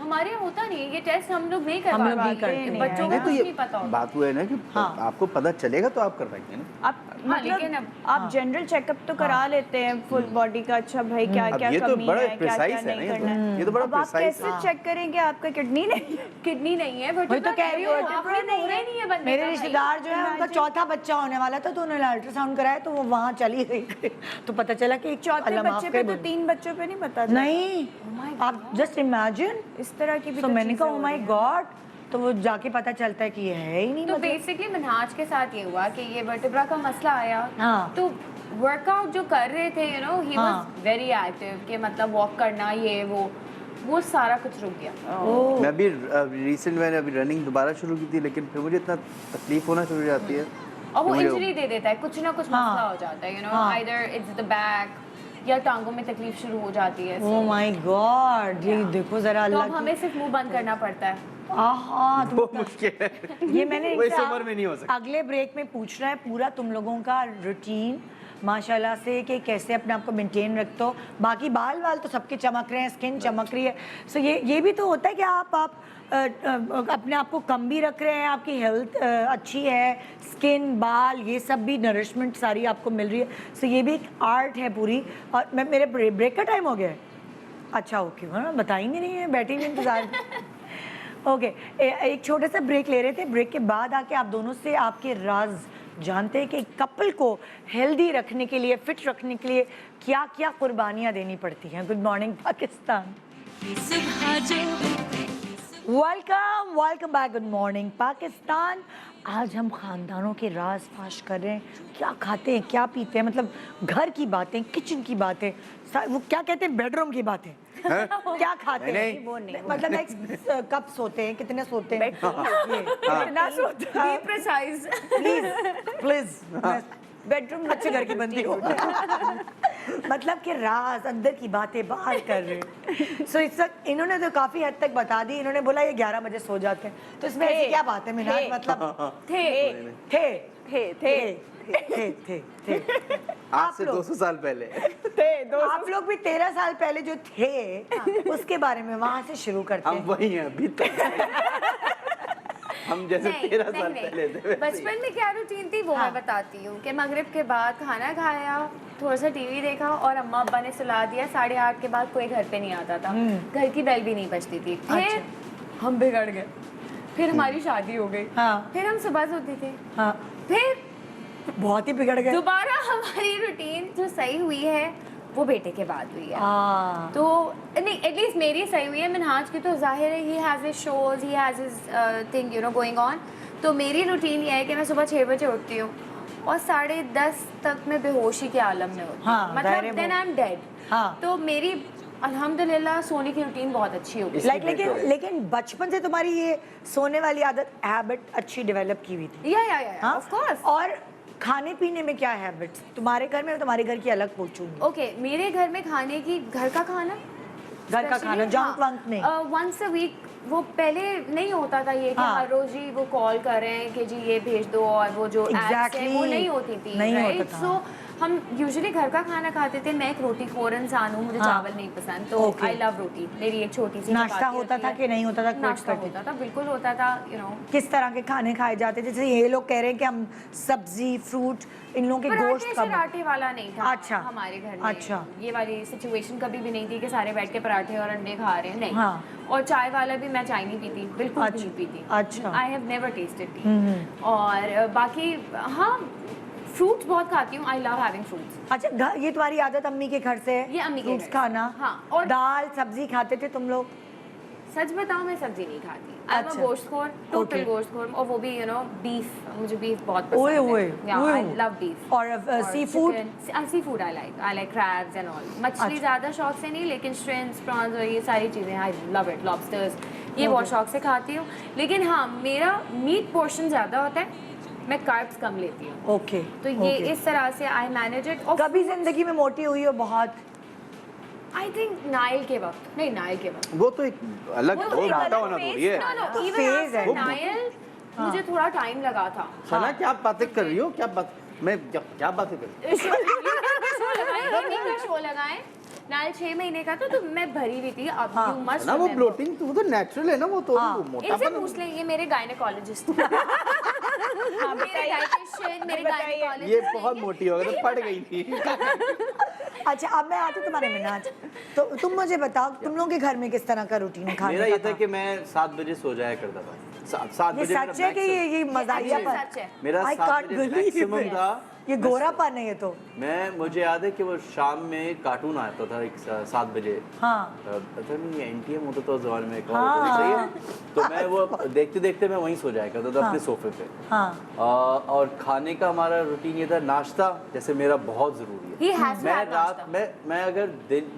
हमारे यहाँ होता नहीं है ये टेस्ट, हम लोग नहीं हम लोग करवाते नहीं करते हैं। बच्चों को नहीं तो कुछ ये नहीं पता होता। बात वो है ना कि हाँ। आपको पता चलेगा तो आप करवाएंगे ना। आप लेकिन मतलब अब- आप जनरल चेकअप तो करा लेते हैं फुल बॉडी का, अच्छा भाई क्या अब क्या ये तो कमी बड़ा है, क्या क्या प्रिसाइज है ना, नहीं ये तो- करना है। ये तो बड़ा अब आप प्रिसाइज कैसे है। चेक करेंगे आपका किडनी नहीं है? किडनी नहीं है, वही तो कह रही हूँ, आपने पूरा ही नहीं है बंदे मेरे का भाई। रिश्तेदार जो है उनका चौथा बच्चा होने वाला था तो उन्होंने अल्ट्रासाउंड कराया तो वो वहाँ चली गई तो पता चला कि चौथे अल्लाह माफ बच्चे पे करे तो बोलो। 3 बच्चों पे नहीं पता था। नहीं आप जस्ट इमेजिन। इस तरह की भी तो तो मैंने चीज़ें कहा हो ओ माय रही हैं। गॉड, तो वो जाके पता चलता है कि ये है ही नहीं। तो मतलब बेसिकली मिनहाज के साथ ये हुआ कि ये वर्टिब्रा का मसला आया, हाँ। तो वर्कआउट जो कर रहे थे ही हाँ। वाज वेरी एक्टिव कि मतलब वॉक करना ये वो सारा कुछ रुक गया। ओह मैं अभी रिसेंट मैंने अभी रनिंग दोबारा शुरू की थी, लेकिन फिर मुझे इतना तकलीफ होना शुरू हो जाती है और वो कि मुझे- इंजरी दे देता है, कुछ ना कुछ हाँ। मसला हो जाता है, हाँ। आइदर इट्स द बैक या टांगों में तकलीफ शुरू हो जाती है। ओ माय गॉड, ये देखो जरा तो अल्लाह अब हमें सिर्फ मुंह बंद करना पड़ता है। आहा वो मुश्किल है। ये मैंने वो इस इनसे उम्र में नहीं हो सकता। अगले ब्रेक में पूछना है पूरा तुम लोगों का रूटीन माशाल्लाह से कि कैसे अपने आप को मेंटेन रखते हो। बाकी बाल वाल तो सबके चमक रहे हैं, स्किन चमक रही है। सो ये भी तो होता है कि आप अपने आप को कम भी रख रहे हैं, आपकी हेल्थ अच्छी है, स्किन बाल ये सब भी नरिशमेंट सारी आपको मिल रही है। सो ये भी एक आर्ट है पूरी। और मेरे ब्रेक का टाइम हो गया है। अच्छा ओके, हाँ बताएंगे नहीं है, बैठी हुई इंतजार ओके एक छोटे सा ब्रेक ले रहे थे। ब्रेक के बाद आके आप दोनों से आपके राज जानते हैं कि कपल को हेल्दी रखने के लिए, फिट रखने के लिए क्या क्या कुर्बानियाँ देनी पड़ती हैं। Good morning Pakistan, welcome back. Good morning Pakistan. आज हम खानदानों के राज फाश कर रहे हैं, क्या खाते हैं, क्या पीते हैं, मतलब घर की बातें, किचन की बातें, वो क्या कहते हैं बेडरूम की बातें, क्या खाते नहीं, हैं वो नहीं, वो मतलब लाइक कब सोते हैं, कितने सोते हैं, कितना सोता है? प्रिसाइज प्लीज बेडरूम अच्छे घर की बंदी हो मतलब कि राज अंदर की बातें बाहर कर रहे हैं। सो इस वक्त इन्होंने तो काफी हद तक बता दी। इन्होंने बोला ये 11 बजे सो जाते हैं, तो इसमें ऐसी क्या बात है मिनाज? मतलब थे थे थे थे आज से 200 साल पहले। आप लोग भी 13 साल पहले जो थे उसके बारे में वहां से शुरू करते हम हैं। वही हैं अभी तक। हम जैसे 13 साल पहले थे वैसे ही। बचपन में क्या रूटीन थी वो मैं बताती हूँ कि मगरिब के बाद खाना खाया, थोड़ा सा टीवी देखा और अम्मा अब्बा ने सुला दिया। 8:30 के बाद कोई घर पे नहीं आता था, घर की बेल भी नहीं बजती थी। फिर हम बिगड़ गए, फिर हमारी शादी हो गई, हाँ। फिर हम सुबह सोते थे, हाँ फिर बहुत ही बिगड़ गए। दोबारा हमारी रूटीन जो सही हुई है वो बेटे के बाद हुई है। हाँ तो नहीं, एटलीस्ट मेरी सही हुई है। मिनहाज की तो जाहिर है he has his shows, he has his thing going on. तो मेरी रूटीन ये है कि मैं सुबह 6 बजे उठती हूँ और 10:30 तक मैं बेहोशी के आलम में होती हूँ। हाँ, ज़ाहिर है मतलब देन वो- आई एम डेड। हाँ। तो मेरी अल्हम्दुलिल्लाह सोने की रूटीन बहुत अच्छी हो गई। लेकिन बचपन से तुम्हारी ये सोने वाली आदत हैबिट अच्छी डेवलप की हुई थी। या ऑफ कोर्स। और खाने पीने में क्या हैबिट्स तुम्हारे घर में? तुम्हारे घर की अलग पूछूंगी। ओके, मेरे घर में खाने की, घर का खाना, घर का खाना जंक वंक नहीं। Once a week. वो पहले नहीं होता था ये कि हाँ। हर रोज ही वो कॉल कर रहे हैं कि जी ये भेज दो, और वो जो एप्स हैं वो नहीं होती थी, नहीं राइट? होता था। सो हम यूजुअली घर का खाना खाते थे। मैं एक रोटी खोर इंसान हूँ, मुझे हाँ। चावल नहीं पसंद, तो Okay. आई लव रोटी। मेरी एक छोटी सी नाश्ता चपाती होता होती था है। कि नहीं होता था? कुछ नाश्ता करते होता था, बिल्कुल होता था, यू नो। किस तरह के खाने खाए जाते थे? जैसे ये लोग कह रहे हैं कि हम सब्जी फ्रूट इन लोगों के गोश्त पराठे कम। शराठे वाला नहीं था अच्छा। हमारे घर में। अच्छा। ये वाली सिचुएशन कभी भी नहीं थी कि सारे बैठ के पराठे और अंडे खा रहे हैं, नहीं। हाँ। और चाय वाला भी मैं चाय नहीं पीती, बिल्कुल भी अच्छा। नहीं पीती। अच्छा। I have never tested T. और बाकी हाँ, फ्रूट्स बहुत खाती हूँ, आई लव हैविंग फ्रूट्स। अच्छा, ये तुम्हारी आदत अम्मी के घर से है? ये अम्मी के फ्रूट्स घर से। खाना। हाँ, और- दाल सब्जी खाते थे तुम लोग? सच बताऊं, मैं सब्जी नहीं खाती। आई एम अच्छा। अ गोश्तखोर, टोटल Okay. गोश्तखोर, और वो भी यू नो बीफ, मुझे बीफ बहुत पसंद ओए है। ओए, या ओए। I love beef. और sea food? Sea food I like crabs and all. मछली अच्छा। ज़्यादा शौक से नहीं, लेकिन श्रिम्प्स, प्रॉन्स और ये सारी चीज़ें आई लव इट। लॉबस्टर्स ये बहुत शौक से खाती हूँ। लेकिन हाँ, मेरा मीट पोर्शन ज़्यादा होता है, मैं कार्ब्स कम लेती हूँ। ओके। तो ये इस तरह से आई मैनेज इट। और कभी जिंदगी में मोटी हुई हो बहुत? आई थिंक नाइल के वक्त, नहीं नाइल के वक्त, वो तो एक अलग, वो वो एक मोटा अलग होना phase थोड़ी है। था ना, even phase है। after नाइल मुझे थोड़ा टाइम लगा था। सना क्या बातें कर रही हो? क्या बात, मैं क्या बातें कर रही शो लगाएं, शो लगाएं। नाइल 6 महीने का था, तो मैं भरी हुई थी। अब हाँ। यू मस्ट ना? वो प्रोटीन वो तो नेचुरल है ना, वो तो हाँ। वो मोटा इनसे पूछ लें, ये मेरे गायनेकोलॉजिस्ट हाँ, मेरे डाइटिशियन, मेरे ये गायनेकोलॉजिस्ट। बहुत मोटी हो गई तो पड़ गई थी। अच्छा, अब मैं आती हूँ तुम्हारे मिनाज। तो तुम मुझे बताओ, तुम लोगों के घर में किस तरह का रूटीन खाने मेरा का ये था था? कि मैं 7 बजे सो जाया करता था। 7 ये बजे सच है कि ये मजाकिया actually पर? सच है। मेरा I 7 can't बजे believe मैक्सिमम it. था। ये गोरापन है ये तो। मुझे याद है कि वो शाम में कार्टून आता था एक 7 बजे। हाँ। पता नहीं एनटीएम होता था उस जमाने में, कौन हाँ। होता था, सही है? तो मैं वो देखते देखते मैं वहीं सो जाया करता था अपने सोफे पे। हाँ। और खाने का हमारा रूटीन ये था, नाश्ता जैसे मेरा बहुत जरूरी है। He has to मैं have रात नाश्ता। मैं अगर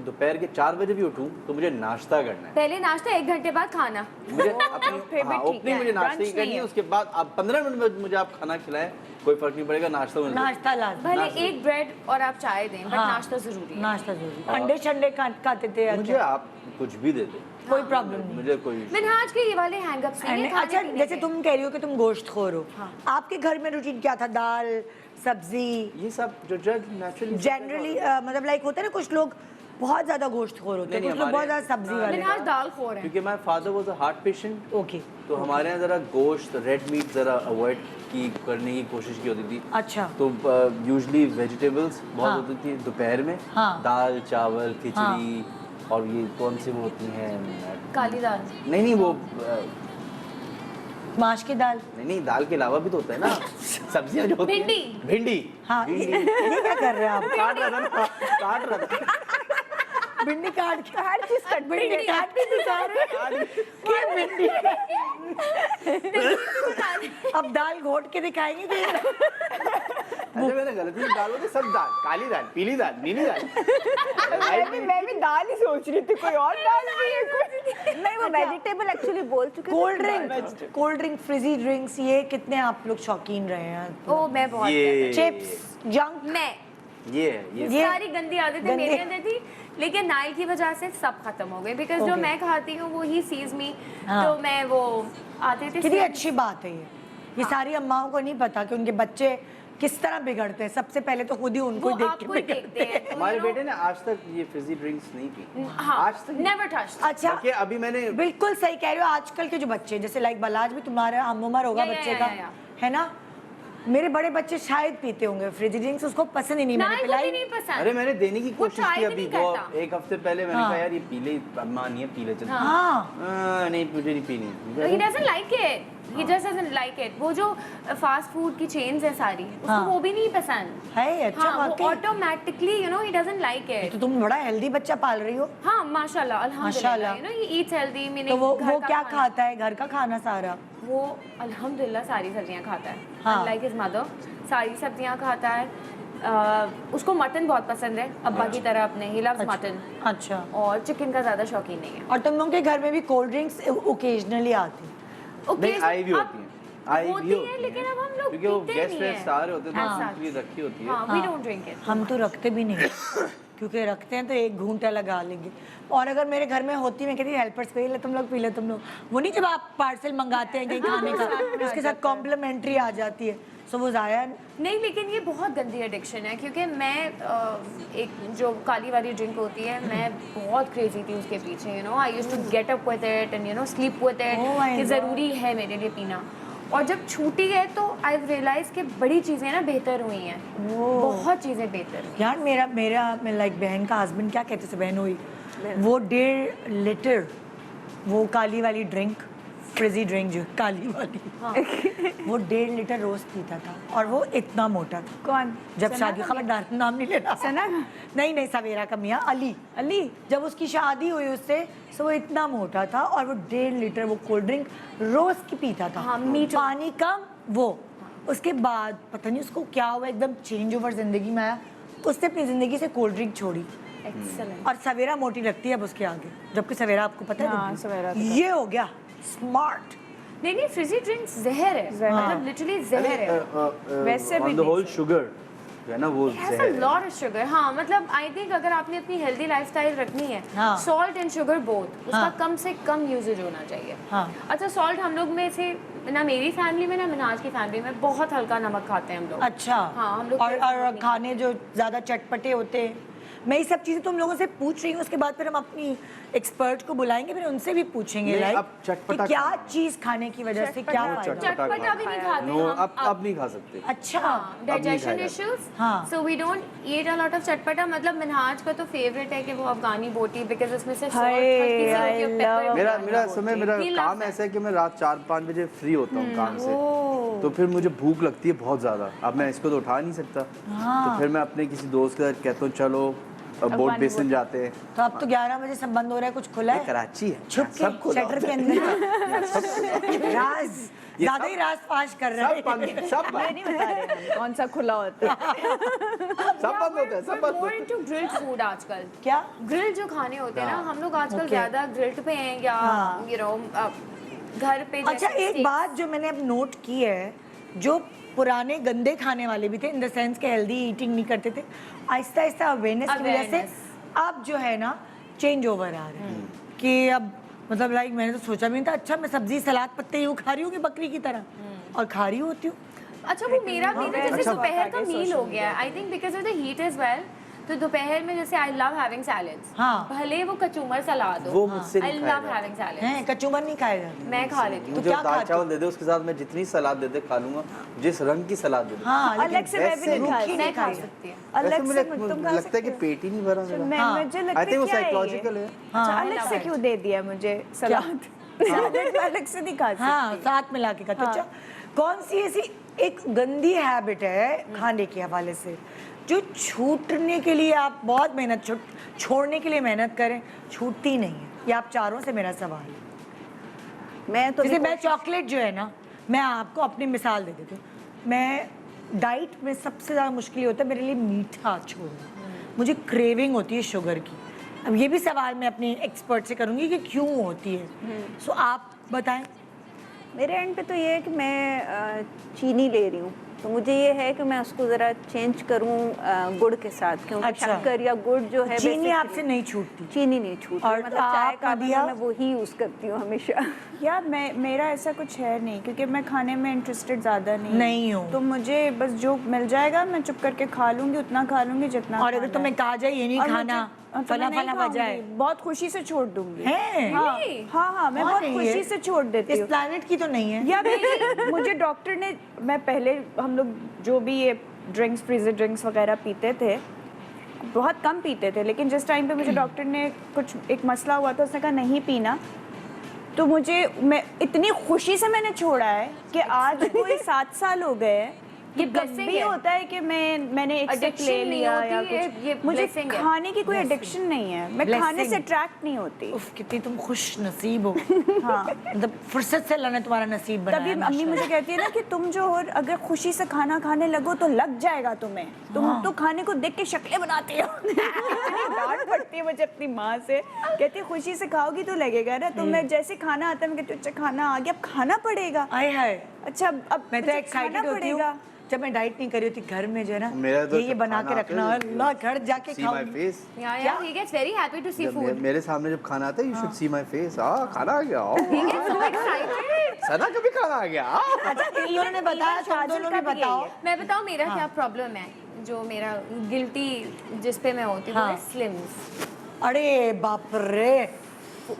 दोपहर के 4 बजे भी उठूं तो मुझे नाश्ता करना है। पहले नाश्ता, 1 घंटे बाद खाना। मुझे अपनी ओपनिंग मुझे नाश्ते की करनी है, उसके बाद आप 15 मिनट में मुझे आप खाना खिलाएं, कोई फर्क नहीं पड़ेगा, नाश्ता मुझे नाश्ता लाजमी। भले नाश्ता। एक ब्रेड और आप चाय दें, बट हाँ। नाश्ता जरूरी है। नाश्ता जरूरी। अंडे शंडे खाते थे या मुझे क्या? आप कुछ भी दे दो, कोई प्रॉब्लम नहीं। मुझे कोई मैंने आज के ये वाले हैंगअप्स नहीं है खाने अच्छा, पीने जैसे के। तुम कह रही हो कि तुम गोश्त खोर हो, आपके घर में रूटीन क्या था? दाल सब्जी ये सब जो नेचुरली जनरली मतलब लाइक होता है ना, कुछ लोग बहुत ज्यादा गोश्त खोर होते हैं, नहीं, कुछ लोग बहुत हमारे- ज्यादा सब्जी वाले। मैंने आज दाल खोर है। क्योंकि my father was a heart patient, okay. तो हमारे यहाँ ज़रा गोश्त रेड मीट ज़रा अवॉइड की करने की कोशिश की होती थी। अच्छा। तो यूजुअली वेजिटेबल्स बहुत हाँ। होती थी दोपहर में। हाँ। दाल चावल खिचड़ी और ये कौन सी वो होती हैं, काली दाल। नहीं वो माश की दाल। नहीं दाल के अलावा भी तो होता है ना सब्जियां जो होती हैं। भिंडी। भिंडी। हाँ, ये क्या कर रहे हैं आप? काट रहा था ना, काट रहा था। भिंडी काट के हर चीज कट भिंडी काट के दिखा रहे हैं कि भिंडी। अब दाल घोट के दिखाएंगे कि अच्छा मैंने गलती से दाल बोली, सब दाल, काली दाल, पीली दाल, नीली दाल। मैं भी दाल ही सोच रही थी, कोई और दाल नहीं है कोई। नहीं, वो वेजिटेबल एक्चुअली बोल चुके थे। कोल्ड ड्रिंक फ्रिजी ड्रिंक्स, ये कितने आप लोग शौकीन रहे हैं? ओ मैं बहुत ये चिप्स जंक। मैं ये सारी गंदी आदतें मेरे अंदर थी, लेकिन नाइल की वजह से सब खत्म हो गए। बिकॉज जो Okay. मैं खाती हूँ वो ही सीज मी, हाँ। तो मैं वो आते थे कितनी अच्छी बात है ये सारी अम्माओं को नहीं पता कि उनके बच्चे किस तरह बिगड़ते हैं। सबसे पहले तो खुद ही उनको वो देख के आपको ही बिगड़ते देखते हैं। तो हमारे you know, बेटे ने आज तक ये फिजी ड्रिंक्स नहीं पी। हाँ, आज तक नेवर टच। अच्छा, बल्कि अभी मैंने बिल्कुल सही कह रहे हो। आजकल के जो बच्चे, जैसे लाइक बलाज भी तुम्हारा हम उम्र होगा या, बच्चे या, का, या। है ना? मेरे बड़े बच्चे शायद पीते होंगे फ्रिज ड्रिंक्स, उसको पसंद ही नहीं। मैंने नाइल को पिलाई भी नहीं पसंद। अरे मैंने देने की वो कोशिश try की भी अभी नहीं वो करता। एक हफ्ते पहले मैंने हाँ। कहा यार ये पी ले, अम्मा नहीं है पी ले चल। हाँ। नहीं मुझे नहीं पीनी। He doesn't like it. He just doesn't like it. वो जो फास्ट फूड की चेन्स है सारी, उसको हाँ। वो भी नहीं पसंद। है अच्छा हाँ, वो वाकई। Automatically you know he doesn't like it. तो तुम बड़ा हेल्दी बच्चा पाल रही हो। हाँ माशाल्लाह, अल्हम्दुलिल्लाह, माशाल्लाह। You know he eats healthy. तो वो क्या खाता है? घर का खाना सारा? वो अल्हम्दुलिल्लाह सारी सब्जियां खाता है। हाँ। अनलाइक हिज मदर, सारी सब्जियां खाता है। उसको मटन बहुत पसंद है, अब्बा की तरह अपने। He loves mutton. अच्छा। और चिकन का ज़्यादा शौकीन नहीं है। और तुम लोगों के घर में भी कोल्ड ड्रिंक्स ओकेजनली आती? नहीं आई भी होती हैं, आई होती भी है, होती हैं। लेकिन अब हम लोग क्योंकि वो पीते गेस्ट नहीं वेस्ट हैं। आ रहे होते हैं तो हाँ। उनके लिए रखी होती है। हाँ, we don't drink it. हम तो रखते भी नहीं। क्योंकि रखते हैं तो एक घूंटा लगा लेंगे। और अगर मेरे घर में होती, मैं कहती हेल्पर्स पी ले तुम लोग, पी ले तुम लोग, वो नहीं जब आप पार्सल मंगाते हैं कहीं खाने का उसके साथ कॉम्प्लीमेंट्री आ जाती है, सो वो ज़ाया नहीं, लेकिन ये बहुत गंदी एडिक्शन है, क्योंकि मैं एक जो काली वाली ड्रिंक होती है, मैं बहुत क्रेजी थी उसके पीछे, you know, I used to get up with it and you know sleep with it, कि ज़रूरी है मेरे लिए पीना। और जब छूटी है तो आई रियलाइज कि बड़ी चीज़ें ना बेहतर हुई हैं, बहुत चीज़ें बेहतर हुई। यार मेरा लाइक बहन का हस्बैंड क्या कहते थे, बहन हुई, वो 1.5 लीटर वो काली वाली ड्रिंक, फ्रिजी ड्रिंक जो काली वाली, वो 1.5 लीटर रोज पीता था और वो इतना मोटा था। कौन? जब शादी, खबरदार नाम नहीं लेना, सना? नहीं सवेरा का मियाँ अली, जब उसकी शादी हुई उससे, तो वो इतना मोटा था और वो 1.5 लीटर वो कोल्ड ड्रिंक रोज की पीता था। हाँ, पानी कम वो। उसके बाद पता नहीं उसको क्या हुआ, एकदम चेंज ओवर जिंदगी में आया, उसने अपनी जिंदगी से कोल्ड ड्रिंक छोड़ी। एक्सेलेंट। और सवेरा मोटी लगती है अब उसके आगे, जबकि सवेरा आपको पता है हाँ, सवेरा तो ये हो गया स्मार्ट। नहीं, फ्रिजी ड्रिंक्स जहर है, मतलब लिटरली जहर है। वैसे भी ऑन द होल शुगर है ना, वो It has a जहर है। lot of sugar। हाँ, मतलब आई थिंक अगर आपने अपनी हेल्दी लाइफस्टाइल रखनी है, हाँ। सॉल्ट एंड शुगर बोथ, उसका हाँ। कम से कम यूजेज होना चाहिए। हाँ। अच्छा, सॉल्ट हम लोग में से, ना मेरी फैमिली में ना मिनाज की फैमिली में बहुत हल्का नमक खाते हैं हम लोग। अच्छा। हाँ, हम लोग और खाने जो ज्यादा चटपटे होते हैं, मैं ये सब चीजें तुम लोगों से पूछ रही हूँ, उसके बाद फिर हम अपनी एक्सपर्ट को बुलाएंगे, फिर उनसे भी पूछेंगे नहीं, लाइक अब चटपटा कि क्या खाना। चीज खाने की वजह से क्या फायदा। चटपटा भी नहीं खाते नो, हम। अब नहीं खा सकते। अच्छा। डाइजेशन खाया इश्यूज, हाँ। So we don't eat a lot of चटपटा। मतलब मिनहाज का तो फेवरेट है कि वो अफगानी बोटी, बिकॉज उसमें से salt हल्की सी होती है, pepper मेरा समय, मेरा He loves काम that। ऐसा है कि मैं रात 4-5 बजे फ्री होता हूँ काम से, तो फिर मुझे भूख लगती है बहुत ज़्यादा। अब मैं इसको तो उठा नहीं सकता, तो फिर मैं अपने किसी दोस्त के साथ कहता हूँ चलो बोट बेसिन जाते हैं। तो अब तो 11 बजे सब बंद हो रहा है, कुछ खुला ये है? कराची है, छुप सब के खुला शटर होता के अंदर राज ये ज्यादा सब- ही राज फाश कर रहा सब है। बंद, सब बंद, नहीं बता रहे हम कौन सा खुला होता है। सब बंद होता है, सब बंद मोर होता है। इनटू ग्रिल्ड फूड आजकल। क्या? ग्रिल जो खाने होते हैं ना, हम लोग आजकल Okay. ज्यादा ग्रिल्ड पे हैं, या हाँ। यू नो घर पे अच्छा, जैसे एक steak- बात जो मैंने अब नोट की है, जो पुराने गंदे खाने वाले भी थे, इन द सेंस के हेल्दी ईटिंग नहीं करते थे, आहिस्ता आहिस्ता अवेयरनेस की वजह से Awareness। अब जो है ना चेंज ओवर आ रहा है कि अब मतलब लाइक मैंने तो सोचा भी नहीं था, अच्छा मैं सब्जी सलाद पत्ते यूँ खा रही हूँ कि बकरी की तरह, और खा रही होती हूँ। अच्छा, वो मेरा जैसे अच्छा। दोपहर का मील हो गया है, I think because of the heat as well. तो दोपहर में जैसे आई लव हैविंग सैलेड्स, हाँ। भले वो कचूमर सलाद हो, वो मुझसे आई नहीं खाया लव जाता। हैविंग सैलेड्स, हैं कचूमर नहीं खाया जाता? मैं खा लेती हूँ। मुझे क्या दाल खाते चावल दे दे, उसके साथ मैं जितनी सलाद दे दे खा लूंगा, जिस रंग की सलाद दे दे। हाँ, लेकिन अलग से मैं भी नहीं रूखी खा नहीं मैं खा खाई। सकती हूँ। वैसे अलग मुझे से तुम खा लगता है कि सकते हो। पेट ही नहीं भरा मेरा। मैं हाँ। मुझे लगता आई थिंक वो क्या है ये? साइकोलॉजिकल है। अच्छा, अलग से क्यों दे दिया मुझे सलाद? सलाद अलग से नहीं खा सकती। हाँ, साथ मिला के खाते। अच्छा, कौन सी ऐसी एक गंदी हैबिट है खाने के हवाले से जो छूटने के लिए आप बहुत मेहनत, छोड़ने के लिए मेहनत करें, छूटती नहीं है? ये आप चारों से मेरा सवाल है। मैं तो जैसे मैं चॉकलेट जो है ना, मैं आपको अपनी मिसाल दे देती हूँ, मैं डाइट में सबसे ज़्यादा मुश्किल ये होता है मेरे लिए मीठा छोड़ना, मुझे क्रेविंग होती है शुगर की। अब ये भी सवाल मैं अपनी एक्सपर्ट से करूँगी कि क्यों होती है, सो आप बताएं। मेरे एंड पे तो ये है कि मैं चीनी ले रही हूँ, तो मुझे ये है कि मैं उसको ज़रा चेंज करूँ गुड़ के साथ, क्योंकि अच्छा। शक्कर या गुड़ जो है चीनी basically- आपसे नहीं छूटती? चीनी नहीं छूटती, और मतलब चाय आप का भी नदिया? मैं वही यूज़ करती हूँ हमेशा। यार मेरा ऐसा कुछ है नहीं, क्योंकि मैं खाने में इंटरेस्टेड ज़्यादा नहीं हूँ। तो मुझे बस जो मिल जाएगा मैं चुप करके खा लूँगी, उतना खा लूँगी जितना और अगर खाना तुम्हें है। कहा जाए ये नहीं और खाना, मुझे- तो मैं फला नहीं फला वजह है, खाऊंगी, बहुत खुशी से छोड़ दूंगी। है? हाँ, मैं कौन बहुत है ये? खुशी से छोड़ देती इस हूँ। प्लैनेट की तो नहीं है? या मुझे डॉक्टर ने, मैं पहले हम लोग जो भी ये ड्रिंक्स, फ्रीजर ड्रिंक्स वगैरह पीते थे, बहुत कम पीते थे, लेकिन जिस टाइम पे मुझे डॉक्टर ने कुछ एक मसला हुआ था, उसने कहा नहीं पीना, तो मैं इतनी खुशी से मैंने छोड़ा है कि आज कोई 7 साल हो गए हैं। ये कभी blessing भी है। होता है कि मैंने एक सिप Addiction ले नहीं लिया होती या है, कुछ, ये मुझे blessing है। खाने की कोई एडिक्शन नहीं है, मैं खाने से Blessing। अट्रैक्ट नहीं होती। उफ, कितनी तुम खुश नसीब हो। हाँ, मतलब फुर्सत से अल्लाह ने तुम्हारा नसीब बनाया तभी है, अम्मी मुझे माशाल्लाह। कहती है ना कि तुम जो हो, अगर खुशी से खाना खाने लगो तो लग जाएगा तुम्हें, तुम तो खाने को देख के शक्लें बनाती हो। इतनी डांट पड़ती है मुझे अपनी माँ से, कहती है खुशी से खाओगी तो लगेगा ना। तो मैं जैसे खाना आता है मैं कहती हूँ अच्छा खाना आ गया, अब खाना पड़ेगा। आए हाय, अच्छा अब मैं तो मुझे एक्साइटेड खाना होती हूँ पड़ेगा। जब मैं डाइट नहीं करी होती घर में जो है ना मेरा तो ये बना खाना के आता रखना है, अल्लाह घर जाके see my खाऊं face। या he gets very happy to see जब फूड मेरे सामने जब खाना आता है you should see my face खाना आ गया ही गेट्स सो एक्साइटेड। सना कभी खाना आ गया अच्छा इन दोनों ने बताया तुम दोनों ने बताओ मैं बताऊं मेरा क्या प्रॉब्लम है, जो मेरा गिल्टी जिस पे मैं होती हूँ वो है स्लिम्स। अरे बाप रे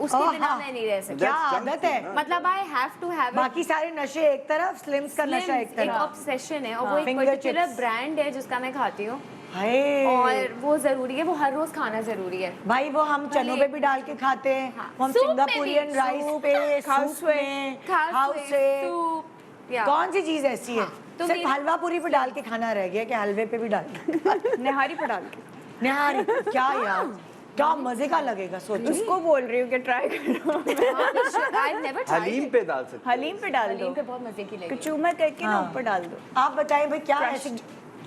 उसके बिना मैं नहीं रह सकती। क्या That's junk आदत food, है ना? मतलब आई हैव टू हैव बाकी सारे नशे एक तरफ स्लिम्स का नशा एक एक तरफ ऑब्सेशन है और वो एक Finger पर्टिकुलर chips। ब्रांड है जिसका मैं खाती हूँ हाय और वो जरूरी है, वो हर रोज खाना जरूरी है। भाई वो हम चनों पे भी डाल के खाते हैं हाँ, वो हम सूप में भी, सिंगापुरियन राइस सूप, पे खाउस सूप में खास हाउस में, से सूप, या कौन सी चीज ऐसी है तो सिर्फ मेरा- हलवा पूरी पे डाल के खाना रह गया कि हलवे पे भी डाल के निहारी पर डाल के निहारी क्या यार क्या मजे का लगेगा सोचो उसको बोल रही हूँ कि ट्राई करो I've never tried haleem it। पे डाल सकते हलीम पे डाल दो हलीम पे बहुत मजे की लगी। कचूमर करके ना हाँ। ऊपर डाल दो। आप बताएं भाई क्या ऐसी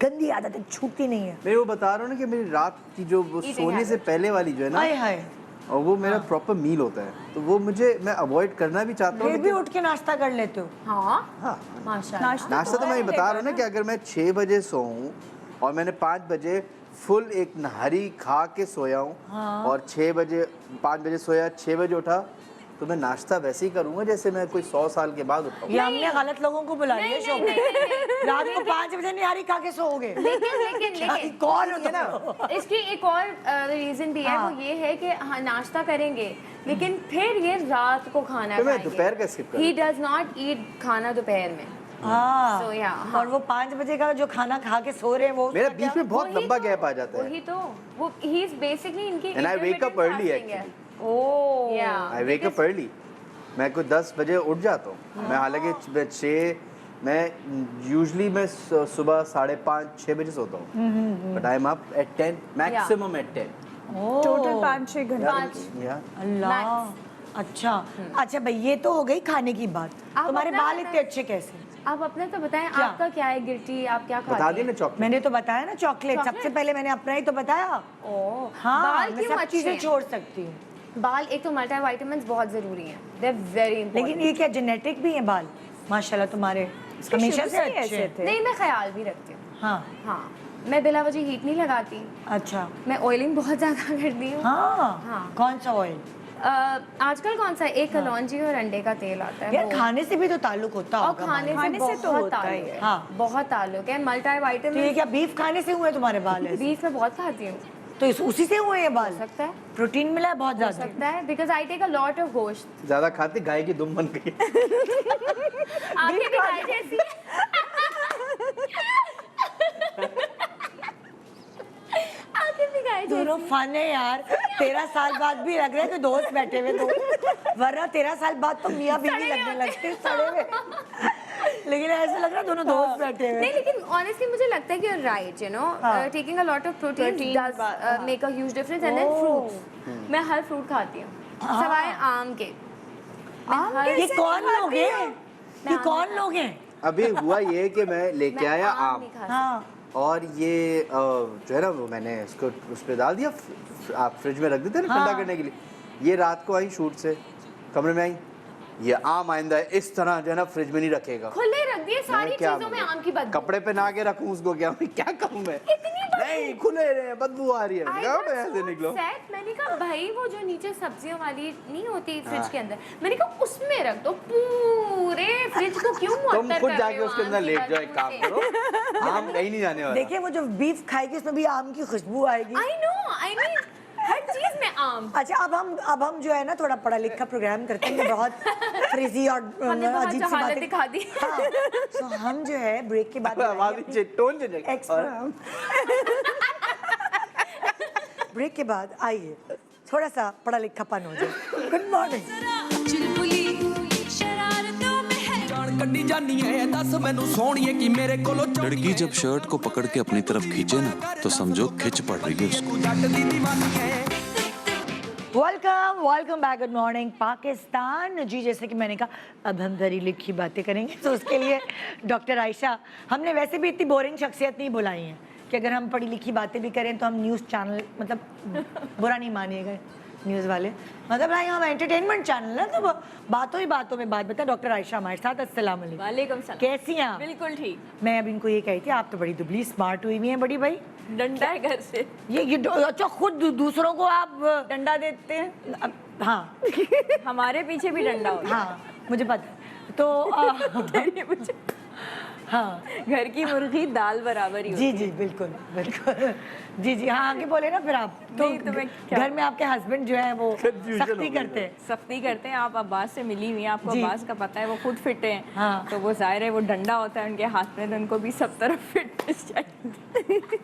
गंदी आदत है छूटती नहीं है मैं वो बता रहा हूँ ना कि मेरी रात की जो वो Eating सोने से habit। पहले वाली जो है ना हाय हाय और वो मेरा प्रॉपर मील होता है तो वो मुझे मैं अवॉइड करना भी चाहता हूँ फिर भी उठ के नाश्ता कर लेते हो हाँ हाँ माशाल्लाह। नाश्ता तो मैं बता रहा हूँ ना कि अगर मैं 6 बजे सोऊं और मैंने 5 बजे फुल एक नहारी खा के सोया हूँ और 5 बजे सोया 6 बजे उठा तो मैं नाश्ता वैसे ही करूँगा जैसे मैं कोई 100 साल के बाद उठाऊँ ये हमने गलत लोगों को बुला लिया शो पे रात को 5 बजे निहारी खा के सोओगे लेकिन कौन हो तुम इसकी एक और रीजन भी है, वो ये है कि हाँ नाश्ता करेंगे लेकिन फिर ये रात को खाना तो मैं खाएंगे। दोपहर का skip करूँ। He does not eat खाना दोपहर में। हाँ So, yeah, और वो 5 बजे का जो खाना खा के सो रहे हैं वो मेरा उसका बीच क्या? में बहुत वही लंबा तो, गैप आ जाता है वही तो वो ही इज बेसिकली इनकी And I wake up early, intermittent fasting है। actually। ओह Yeah, आई वेक अप अर्ली मैं कोई 10 बजे उठ जाता हूँ मैं हालांकि मैं यूजुअली मैं सुबह 5:30 6 बजे सोता हूँ but I am up at 10 maximum at 10 total 5-6 घंटे। या अल्लाह अच्छा अच्छा भाई ये तो हो गई खाने की बात आप तुम्हारे अपना बाल बताएं। इतने अच्छे कैसे आप अपने तो बताएं क्या? आपका क्या है गिल्टी, आप क्या बता खाते दिए ना हैं? चॉकलेट मैंने तो बताया ना चॉकलेट सबसे चॉकलेट? पहले मैंने अपना ही तो बताया ओह हाँ बाल मैं क्यों सब अच्छे चीजें हैं? छोड़ सकती हूँ बाल एक तो मल्टीविटामिन्स बहुत जरूरी हैं, दे आर वेरी इंपॉर्टेंट। लेकिन ये क्या जेनेटिक भी है बाल माशाल्लाह तुम्हारे हमेशा शुरू से से ही अच्छे ऐसे थे। नहीं मैं ख्याल भी रखती हूँ। हाँ हाँ मैं बिला वजह हीट नहीं लगाती, अच्छा मैं ऑयलिंग बहुत ज्यादा करती हूँ। हाँ हाँ। कौन सा ऑयल आजकल कौन सा एक कलौंजी और अंडे का तेल आता है यार वो। खाने से भी तो ताल्लुक होता और होगा खाने खाने से से तो बहुत होता ही ताल्लुक है। हाँ। बहुत ताल्लुक है। तो ये मल्टीविटामिन क्या बीफ खाने से हुए तुम्हारे बाल ऐसे? बीफ में बहुत खाती हूँ। तो उसी से हुए हैं बाल हो सकता है, प्रोटीन मिला है बहुत हो ज्यादा सकता है because I take a lot of गोश्त। ज्यादा खाते गाय की दुम बन गई आपके भी गाय जैसी आपके भी गाय जैसी। दोनों फन है यार 13 साल बाद भी लग रहा है कि दोस्त बैठे हुए दो वरना 13 साल बाद तो मियाँ बीवी लगने लगते सड़े हुए लेकिन ऐसे लग रहा है दोनों दोस्त बैठे हुए नहीं लेकिन ऑनेस्टली मुझे लगता है कि you're right, you know, हाँ। taking a lot of protein does make a huge difference and then fruits। मैं हर फ्रूट खाती हूँ सिवाय आम के। आम हर- ये कौन लोग हैं ये आम कौन नहीं लोग हैं अभी हुआ ये कि मैं लेके मैं आया आम आम नहीं खाती। हाँ और ये जो है ना वो मैंने इसको उस पर डाल दिया आप फ्रिज में रख देते हैं ना ठंडा हाँ। करने के लिए ये रात को आई शूट से कमरे में आई ये आम आइंदा इस तरह जो है ना फ्रिज में नहीं रखेगा खुले रख दिए सारी मैं क्या चीजों में बोलूं? आम की बदबू। कपड़े पे ना के रखूं उसको क्या कहूं मैं नहीं खुले रहे बदबू आ रही है I क्या got यहाँ से so निकलो upset। मैंने कहा भाई वो जो नीचे सब्जियों वाली नहीं होती फ्रिज हाँ। के अंदर, मैंने कहा उसमें रख दो, पूरे फ्रिज को क्यों तुम मुअत्तर खुद कर जाके रहे हो उसके अंदर आम की लेट जाओ एक बदबू काम से? करो आम कहीं नहीं जाने वाला देखिए वो जो बीफ खाएगी उसमें भी आम की खुशबू आएगी I know, I mean हर चीज में आम। अच्छा अब हम जो है ना थोड़ा पढ़ा लिखा प्रोग्राम करते हैं बहुत फ्रिजी और हमने बहुत अजीब सी जहालत बातें दिखा दी। हाँ, तो हम जो है ब्रेक के बाद आवाज टोन चेंज एक्सपर्ट ब्रेक के बाद आइए थोड़ा सा पढ़ा लिखापन हो जाए गुड मॉर्निंग लड़की जब शर्ट को पकड़ के अपनी तरफ खींचे ना तो समझो खिंच पड़ रही है उसको welcome back good morning Pakistan ji जैसे कि मैंने कहा अब हम पढ़ी लिखी बातें करेंगे तो उसके लिए डॉक्टर आयशा हमने वैसे भी इतनी बोरिंग शख्सियत नहीं बुलाई है कि अगर हम पढ़ी लिखी बातें भी करें तो हम न्यूज़ चैनल मतलब बुरा नहीं मानिएगा न्यूज़ वाले, मतलब भाई हम एंटरटेनमेंट चैनल है तो बातों ही बातों में बात बता। डॉक्टर आयशा हमारे साथ, अस्सलाम वालेकुम। वालेकुम सलाम। कैसी हैं आप? बिल्कुल ठीक। मैं अब इनको ये कही थी, आप तो बड़ी दुबली स्मार्ट हुई हुई हैं बड़ी भाई। डंडा है घर से। ये अच्छा, खुद दूसरों को आप डंडा देते हैं। हाँ हमारे पीछे भी डंडा होता हाँ मुझे पता है। तो हाँ घर की मुर्गी दाल बराबर ही जी जी बिल्कुल बिल्कुल जी जी हाँ आगे बोले ना फिर आप। तो नहीं, तो मैं क्या- घर में आपके हस्बैंड जो है वो सख्ती करते हैं। सख्ती करते हैं। आप अब्बास से मिली हुई हैं, आपको जी। अब्बास का पता है, वो खुद फिट हैं। हाँ। तो वो जाहिर है वो डंडा होता है उनके हाथ में, तो उनको भी सब तरफ फिटनेस चाहिए।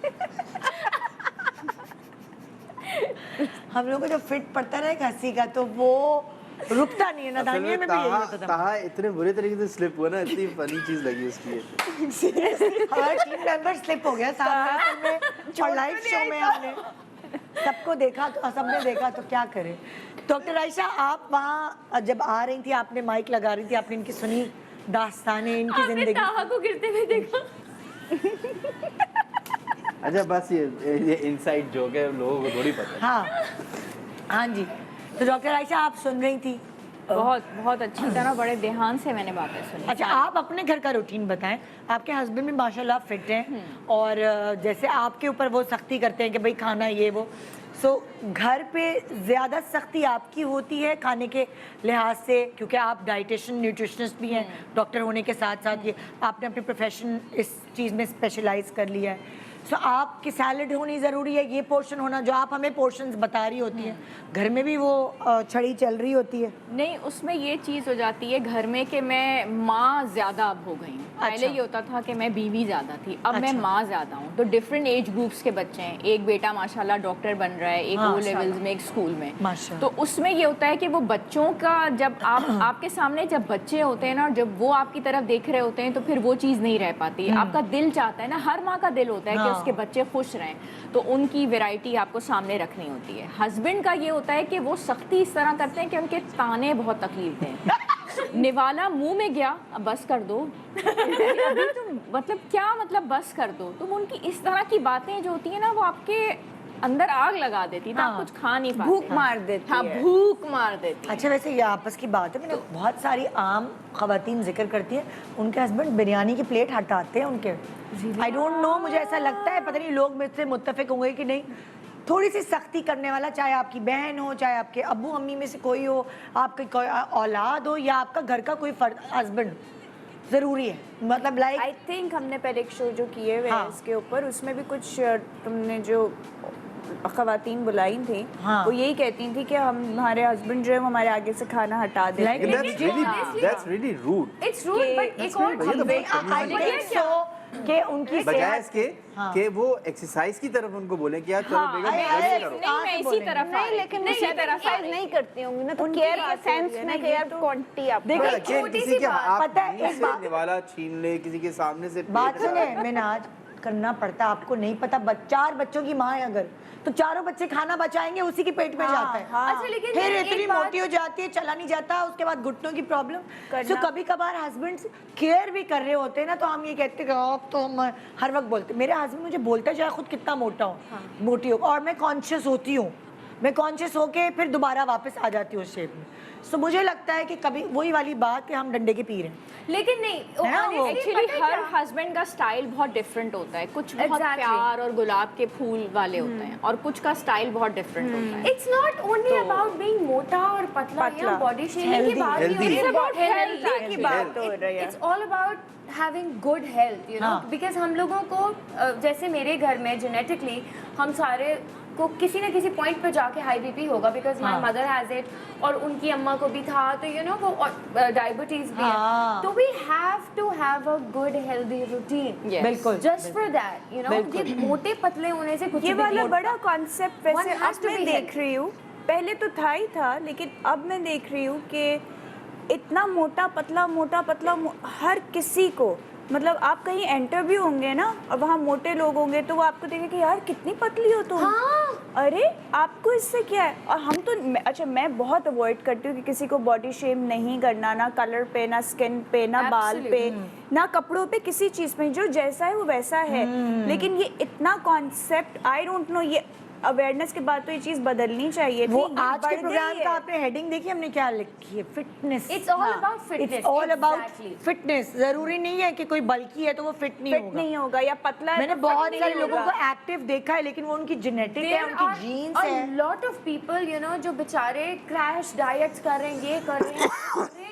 हम लोगों को जब फिट पड़ता है ना एक हंसी का तो वो रुकता नहीं है। नादानिया में भी यही होता था। ताहा इतने बुरे तरीके से स्लिप हुआ ना, इतनी फनी चीज लगी उसकी। हमारा टीम मेंबर स्लिप हो गया सामने असल में और लाइव शो में हमने सबको देखा तो सबने देखा तो क्या करें। डॉक्टर आयशा आप वहाँ जब आ रही थी, आपने माइक लगा रही थी, आपने इनकी सुनी दास्तानें इनकी आपने जिंदगी। ताहा को गिरते हुए देखा? अच्छा बस ये इनसाइड जोक है, लोगों को थोड़ी पता है। हाँ हाँ जी। तो डॉक्टर आयशा आप सुन रही थी। बहुत बहुत अच्छी तरह बड़े ध्यान से मैंने बातें सुनी। अच्छा आप अपने घर का रूटीन बताएं। आपके हस्बैंड भी माशाल्लाह फिट हैं और जैसे आपके ऊपर वो सख्ती करते हैं कि भाई खाना ये वो, सो घर पे ज़्यादा सख्ती आपकी होती है खाने के लिहाज से, क्योंकि आप डाइटिशियन न्यूट्रिशनिस्ट भी हैं डॉक्टर होने के साथ साथ, ये आपने अपनी प्रोफेशन इस चीज़ में स्पेशलाइज कर लिया है। सो आपकी सैलड होनी ज़रूरी है, ये पोर्शन होना जो आप हमें पोर्शंस बता रही होती हैं, घर में भी वो छड़ी चल रही होती है। नहीं, उसमें ये चीज़ हो जाती है घर में कि मैं माँ ज़्यादा अब हो गई हूँ। पहले अच्छा। ये होता था कि मैं बीवी ज़्यादा थी, अब मैं अच्छा। माँ ज़्यादा हूँ। तो डिफरेंट एज ग्रुप्स के बच्चे हैं। एक बेटा माशाल्लाह डॉक्टर बन रहा है, एक हाँ, ओ लेवल्स में, एक स्कूल में। माशाल्लाह। तो उसमें ये होता है कि वो बच्चों का जब आपके सामने जब बच्चे होते हैं ना, और जब वो आपकी तरफ देख रहे होते हैं तो फिर वो चीज़ नहीं रह पाती। आपका दिल चाहता है ना, हर माँ का दिल होता है कि हाँ। उसके बच्चे खुश रहें, तो उनकी वैरायटी आपको सामने रखनी होती है। हस्बैंड का ये होता है कि वो सख्ती इस तरह करते हैं कि उनके ताने बहुत तकलीफ दें। निवाला मुंह में गया, अब बस कर दो। अभी तुम मतलब क्या मतलब बस कर दो। तुम उनकी इस तरह की बातें जो होती है ना, वो आपके अंदर आग लगा देती, तो आप कुछ खा नहीं पाते। भूख मार देती हाँ, है। भूख मार देती। अच्छा वैसे ये आपस की बात है, मैंने बहुत सारी आम खवातीन जिक्र करती हैं उनके हस्बैंड बिरयानी की प्लेट हटाते हैं उनके। आई डोंट नो, मुझे ऐसा लगता है, पता नहीं लोग मुझसे मुत्तफिक होंगे कि नहीं, थोड़ी सी सख्ती करने वाला, चाहे आपकी बहन हो, चाहे आपके अब्बू अम्मी में से कोई हो, आपकी कोई औलाद हो, या आपका घर का कोई फर्द, हस्बैंड ज़रूरी है। मतलब लाइक आई थिंक हमने पहले एक शो जो किए हुए हाँ। हैं इसके ऊपर, उसमें भी कुछ तुमने जो खवातीन बुलाई थी हाँ। वो यही कहती थी कि हमारे हस्बैंड जो है वो हमारे आगे से खाना हटा देते Like- हैं। That's really rude। It's rude, but एक और ये तो बहुत आई थिंक सो कि उनकी बजाय सेहत इसके कि वो एक्सरसाइज की तरफ उनको बोले कि यार चलो बेगम अरे, rest अरे, करो। नहीं, मैं इसी तरफ आ नहीं, रही लेकिन थी। वो इसी तरफ आ एक्सरसाइज रही नहीं करती होंगी ना, तो उनकी केयर के बात हो रही सेंस है में ना, कि ये यार तो- क्वांटिटी आप देखिए, बड़ा अच्छे, छोटी किसी सी के बात, आप पता है, मुंह एक से बात- निवाला छीन ले, किसी के सामने से बात पेट सुने, मैंने आज करना पड़ता, आपको नहीं पता, 4 बच्चों की माँ है अगर, तो चारों बच्चे खाना बचाएंगे उसी के पेट में जाता है। हाँ। अच्छा लेकिन फिर एक इतनी बात- मोटी हो जाती है, चला नहीं जाता, उसके बाद घुटनों की प्रॉब्लम। करना- तो कभी कभार हस्बैंड केयर भी कर रहे होते हैं ना, तो हम ये कहते हैं कि आप तो हम हर वक्त बोलते, मेरे हस्बैंड मुझे बोलता है चाहे खुद कितना मोटा हो, मोटी हो, और मैं कॉन्शियस होती हूँ, मैं कॉन्शियस होके फिर दोबारा वापस आ जाती हूँ उस शेप में। सो मुझे लगता है कि कभी वही वाली बात कि हम डंडे के पीर हैं। लेकिन नहीं, है ना वो? एक्चुअली हर हस्बैंड का स्टाइल बहुत डिफरेंट होता है। कुछ बहुत Exactly. प्यार और गुलाब के फूल वाले होते हैं, और कुछ का स्टाइल बहुत डिफरेंट होता है। It's not only about being मोटा और पतला या बॉडी शेमिंग की बात नहीं हो रही है, बहुत हेल्थ हेल्दी की बात हो रही है। It's all about having good health, you know, हाँ। बिकॉज हम लोगों को जैसे मेरे घर में जेनेटिकली हम सारे को किसी ना किसी पॉइंट पे जाके हाई बीपी होगा, बिकॉज माय हाँ। मदर हैज इट, और उनकी अम्मा को भी था, तो यू नो वो डायबिटीज भी हाँ। है। तो we have to have a good healthy routine Yes. बिल्कुल just for that, you know, बिल्कुल। ये मोटे पतले होने से कुछ ये भी वाला नहीं बड़ा होता। कॉन्सेप्ट वैसे One has अब to मैं be देख healthy. रही हूँ, पहले तो था ही था, लेकिन अब मैं देख रही हूँ कि इतना मोटा पतला हर किसी को, मतलब आप कहीं एंटर भी होंगे ना और वहाँ मोटे लोग होंगे तो वो आपको देखेंगे कि यार कितनी पतली हो तुम। हाँ। अरे आपको इससे क्या है। और हम तो अच्छा, मैं बहुत अवॉइड करती हूँ कि किसी को बॉडी शेम नहीं करना, ना कलर पे, ना स्किन पे, ना बाल पे, ना कपड़ों पे, किसी चीज़ पे। जो जैसा है वो वैसा है। लेकिन ये इतना कॉन्सेप्ट, आई डोंट नो, ये अवेयरनेस के बाद तो ये चीज़ बदलनी चाहिए थी। वो ये आज बढ़ के गई प्रोग्राम है। का आपने हेडिंग देखी, हमने क्या लिखी है? Fitness. It's all about fitness, it's all about exactly. Fitness. जरूरी नहीं है कि कोई बल्की है तो वो फिट नहीं फिट होगा। नहीं होगा या पतला है मैंने तो fit बहुत नहीं सारे लोगों होगा। को एक्टिव देखा है, लेकिन वो उनकी जेनेटिक है, There उनकी are जीन्स a है। lot of people, you know, जो बेचारे क्रैश डाइट्स कर रहे हैं, ये कर रहे हैं,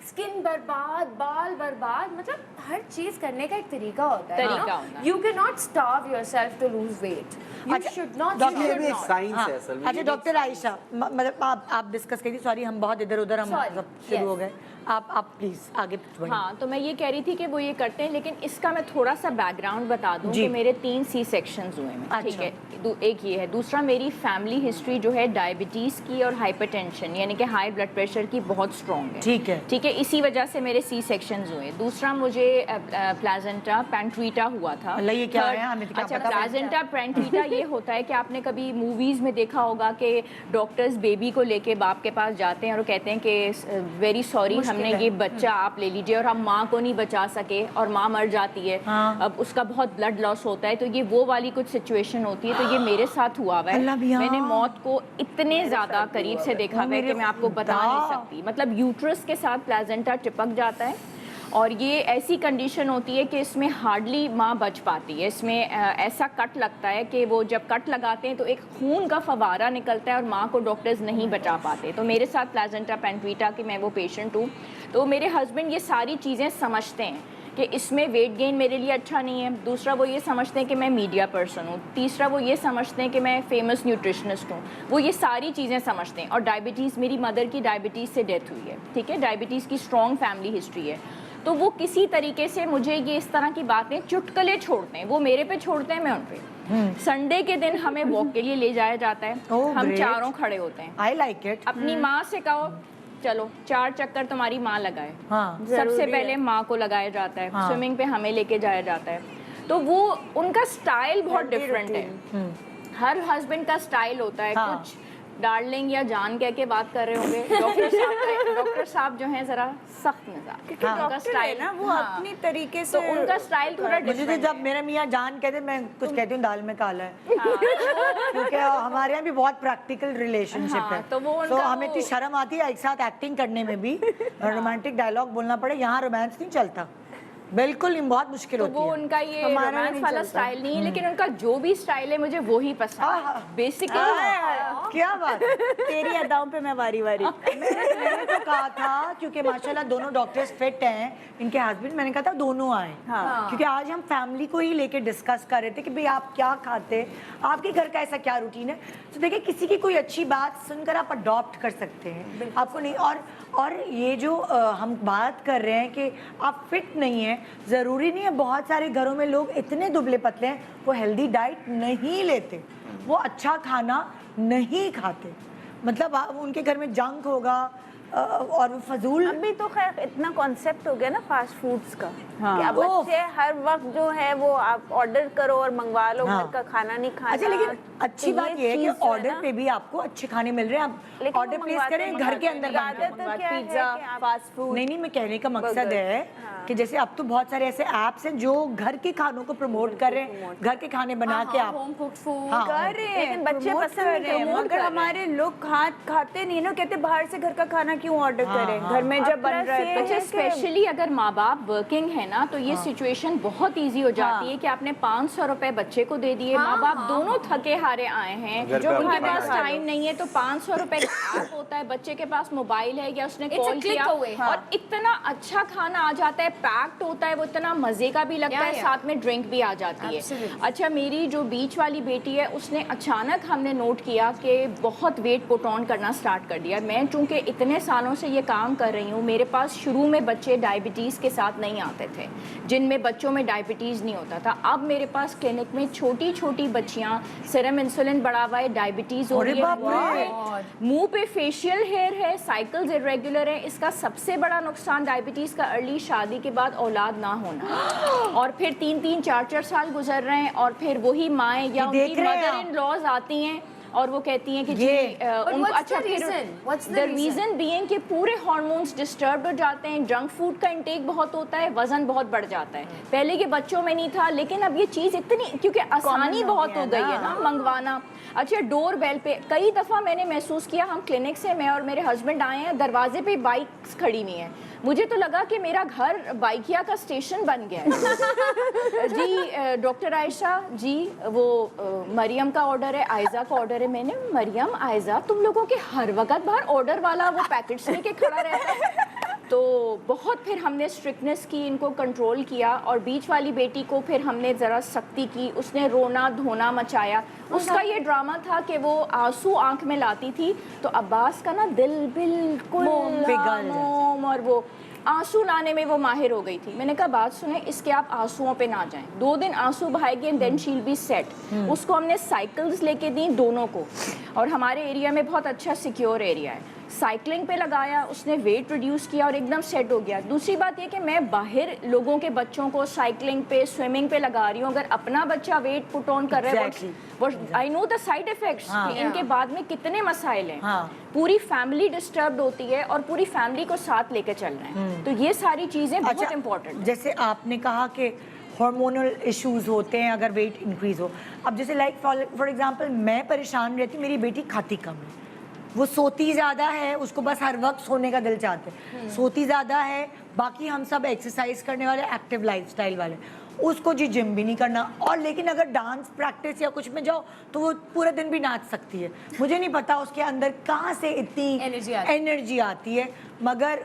स्किन बर्बाद, बाल बर्बाद, मतलब हर चीज करने का एक तरीका होता है। तरीका होता है। You can not starve yourself to lose weight. You अच्छा, शुड नॉट। डॉक्टर, ये भी एक साइंस हाँ, है असल में। अच्छा डॉक्टर आयशा, मतलब आप डिस्कस करिए। सॉरी, हम बहुत इधर उधर हम Sorry, सब शुरू हो yes. गए। आप प्लीज आगे बढ़िए। हाँ, तो मैं ये कह रही थी कि वो ये करते हैं, लेकिन इसका मैं थोड़ा सा बैकग्राउंड बता दूं जी। कि मेरे 3 सी सेक्शंस हुए हैं, ठीक अच्छा। है। एक ये है, दूसरा मेरी फैमिली हिस्ट्री जो है डायबिटीज़ की और हाइपरटेंशन यानी कि हाई ब्लड प्रेशर की बहुत स्ट्रॉन्ग है। ठीक है। ठीक है, इसी वजह से मेरे सी सेक्शंस हुए। दूसरा मुझे प्लाजेंटा पैंट्वीटा हुआ था। अल्लाह, ये क्या Third- है? हमें तो क्या अच्छा, पता। प्लाजेंटा पैंट्वीटा ये होता है कि आपने कभी मूवीज़ में देखा होगा कि डॉक्टर्स बेबी को लेके बाप के पास जाते हैं और वो कहते हैं कि वेरी सॉरी, हमने ये बच्चा आप ले लीजिए, और हम माँ को नहीं बचा सके और माँ मर जाती है। हाँ। अब उसका बहुत ब्लड लॉस होता है, तो ये वो वाली कुछ सिचुएशन होती है। तो ये मेरे साथ हुआ हुआ अल्लाह है। भी, हाँ। मैंने मौत को इतने ज़्यादा करीब से देखा हुआ है कि मैं आपको बता नहीं सकती। मतलब यूट्रस के साथ प्लाजेंटा चिपक जाता है और ये ऐसी कंडीशन होती है कि इसमें हार्डली माँ बच पाती है। इसमें ऐसा कट लगता है कि वो जब कट लगाते हैं तो एक खून का फवारा निकलता है और माँ को डॉक्टर्स नहीं बचा पाते। तो मेरे साथ प्लाजेंटा पैंट्वीटा की मैं वो पेशेंट हूँ। तो मेरे हस्बैंड ये सारी चीज़ें समझते हैं कि इसमें वेट गेन मेरे लिए अच्छा नहीं है। दूसरा वो ये समझते हैं कि मैं मीडिया पर्सन हूँ। तीसरा वो ये समझते हैं कि मैं फेमस न्यूट्रिशनिस्ट हूँ। वो ये सारी चीज़ें समझते हैं। और डायबिटीज़, मेरी मदर की डायबिटीज़ से डेथ हुई है, ठीक है। डायबिटीज़ की स्ट्रॉन्ग फैमिली हिस्ट्री है। तो वो किसी तरीके से मुझे ये इस तरह की बातें चुटकुले छोड़ते हैं, वो मेरे पे छोड़ते हैं, मैं उन पे। संडे के दिन हमें वॉक के लिए ले जाया जाता है। Oh, हम great. चारों खड़े होते हैं। I like it. अपनी माँ से कहो चलो 4 चक्कर तुम्हारी माँ लगाए। हाँ, सबसे पहले माँ को लगाया जाता है। हाँ। स्विमिंग पे हमें लेके जाया जाता है। तो वो उनका स्टाइल बहुत डिफरेंट है। हर हस्बैंड का स्टाइल होता है। हाँ। कुछ डार्लिंग या जान कह के बात कर रहे होंगे। डॉक्टर साहब जो हैं जरा सख्त मिजाज, हाँ। उनका स्टाइल ना वो हाँ। अपनी तरीके तो से उनका स्टाइल थोड़ा मुझे तो डिफरेंट जब मेरा मियाँ जान कहते, मैं कुछ कहती हूँ दाल में काला है। क्योंकि हमारे यहाँ भी बहुत प्रैक्टिकल रिलेशनशिप हाँ, है। तो वो उनका हमें इतनी वो- शर्म आती है एक साथ एक्टिंग करने में भी, रोमांटिक डायलॉग बोलना पड़े। यहाँ रोमांस नहीं चलता, बिल्कुल नहीं, बहुत मुश्किल तो होती वो है। उनका ये हमारा रोमांस नहीं वाला चलता। स्टाइल नहीं है, लेकिन उनका जो भी स्टाइल है मुझे वो ही पसंद आहा। है। बेसिकली क्या बात है। तेरी अदाओं पे मैं वारी वारी। मैंने तो कहा था, क्योंकि माशाल्लाह दोनों डॉक्टर्स फिट हैं, इनके हस्बैंड, मैंने कहा था दोनों आए। हाँ। क्योंकि आज हम फैमिली को ही लेके डिस्कस कर रहे थे कि भाई आप क्या खाते, आपके घर का ऐसा क्या रूटीन है। तो देखिए, किसी की कोई अच्छी बात सुनकर आप अडॉप्ट कर सकते हैं, आपको नहीं। और ये जो हम बात कर रहे हैं कि आप फिट नहीं हैं, ज़रूरी नहीं है। बहुत सारे घरों में लोग इतने दुबले पतले हैं, वो हेल्दी डाइट नहीं लेते, वो अच्छा खाना नहीं खाते। मतलब उनके घर में जंक होगा और वो फजूल। अभी तो खैर इतना कॉन्सेप्ट हो गया ना फास्ट फूड्स का, हाँ। कि अब बच्चे हर वक्त जो है वो आप ऑर्डर करो और मंगवा लो, हाँ। घर का खाना नहीं खाना। अच्छा, लेकिन अच्छी तो बात ये है कि चीज़ जो ऑर्डर ना, पे भी आपको अच्छे खाने मिल रहे हैं। आप लेकिन वो ऑर्डर प्लेस मंगवाते करें, घर के अंदर बना के आदत मंगवा। क्या है पिज्जा, कि आप- फास्ट फूड। नहीं, मैं कहने का मकसद बर्गर, है हाँ। कि जैसे अब तो बहुत सारे ऐसे ऐप्स हैं जो घर के खानों को प्रमोट कर रहे हैं, घर के खाने बना के आप। होम कुक्ड फूड हाँ। कर रहे हैं, लेकिन बच्चे promote पसंद कर नहीं रहे हैं, promote मगर कर रहे हैं। हमारे लोग खाते नहीं ना, कहते बाहर से घर का खाना क्यों ऑर्डर हाँ, करें, हाँ। घर में जब बन plus रहा ये है अच्छा, तो। स्पेशली अगर माँ बाप वर्किंग है ना, तो ये सिचुएशन बहुत इजी हो जाती है कि आपने 500 रुपए बच्चे को दे दिए। माँ बाप दोनों थके हारे आए हैं, घर जो पे उनके अपना पास खा लो। टाइम नहीं है, तो 500 रुपए का ऐप होता है, बच्चे के पास मोबाइल है या उसने It's a कॉल click किया away. और इतना अच्छा खाना आ जाता है, पैक्ड होता है, वो इतना मजे का भी लगता Yeah, है, yeah. साथ में ड्रिंक भी आ जाती है। Absolutely. अच्छा, मेरी जो बीच वाली बेटी है, उसने अचानक हमने नोट किया कि बहुत वेट पुट ऑन करना स्टार्ट कर दिया। मैं चूंकि इतने सालों से ये काम कर रही हूँ, मेरे पास शुरू में बच्चे डायबिटीज़ के साथ नहीं आते थे, जिनमें बच्चों में डायबिटीज़ नहीं होता था। अब मेरे पास क्लिनिक में छोटी छोटी बच्चियाँ, सीरम इंसुलिन बढ़ा हुआ है, डायबिटीज़ हो अरे रही है, बाप रे। मुंह पे फेशियल हेयर है, साइकिल्स इरेगुलर है। इसका सबसे बड़ा नुकसान डायबिटीज़ का अर्ली शादी के बाद औलाद ना होना, और फिर 3-3, 4-4 साल गुजर रहे हैं, और फिर वही माएँ या ये देख उनकी रहे हैं मदर आप। इन लॉज आती हैं और वो कहती हैं कि जी उनको अच्छा द रीज़न बीइंग कि पूरे हार्मोन्स डिस्टर्ब हो जाते हैं, जंक फूड का इंटेक बहुत होता है, वजन बहुत बढ़ जाता है। पहले के बच्चों में नहीं था, लेकिन अब ये चीज़ इतनी, क्योंकि आसानी बहुत हो गई है ना मंगवाना। अच्छा, डोर बेल पे कई दफ़ा मैंने महसूस किया, हम क्लिनिक से मैं और मेरे हस्बैंड आए हैं, दरवाजे पे बाइक्स खड़ी हुई हैं, मुझे तो लगा कि मेरा घर बाइकिया का स्टेशन बन गया है। जी डॉक्टर आयशा जी, वो मरियम का ऑर्डर है, आयजा का ऑर्डर है। मैंने मरियम आयजा तुम लोगों के हर वक्त बाहर ऑर्डर वाला वो पैकेट्स लेके खड़ा रहता है। तो बहुत फिर हमने स्ट्रिक्टनेस की, इनको कंट्रोल किया, और बीच वाली बेटी को फिर हमने ज़रा सख्ती की, उसने रोना धोना मचाया। उसका ये ड्रामा था कि वो आंसू आंख में लाती थी, तो अब्बास का ना दिल बिल्कुल मोम, और वो आंसू लाने में वो माहिर हो गई थी। मैंने कहा बात सुने, इसके आप आंसुओं पे ना जाएं, 2 दिन आंसू बहाएगी and then she will be set. उसको हमने साइकिल्स लेके दी दोनों को, और हमारे एरिया में बहुत अच्छा सिक्योर एरिया है, साइकिलिंग पे लगाया, उसने वेट रिड्यूस किया और एकदम सेट हो गया। दूसरी बात ये कि मैं बाहर लोगों के बच्चों को साइकिलिंग पे स्विमिंग पे लगा रही हूँ, अगर अपना बच्चा वेट पुट ऑन कर रहा है, I know the side effects, इनके बाद में कितने मसाइल हैं। पूरी फैमिली डिस्टर्ब होती है और पूरी फैमिली को साथ लेके चलना है, तो ये सारी चीज़ें बहुत इंपॉर्टेंट। जैसे आपने कहा कि हार्मोनल इश्यूज होते हैं अगर वेट इंक्रीज हो, अब जैसे लाइक फॉर एग्जांपल मैं परेशान रहती हूँ, मेरी बेटी खाती कम है, वो सोती ज़्यादा है, उसको बस हर वक्त सोने का दिल चाहते हैं, सोती ज़्यादा है, बाकी हम सब एक्सरसाइज करने वाले, एक्टिव लाइफस्टाइल वाले, उसको जी जिम भी नहीं करना, और लेकिन अगर डांस प्रैक्टिस या कुछ में जाओ तो वो पूरे दिन भी नाच सकती है। मुझे नहीं पता उसके अंदर कहाँ से इतनी एनर्जी आती है, मगर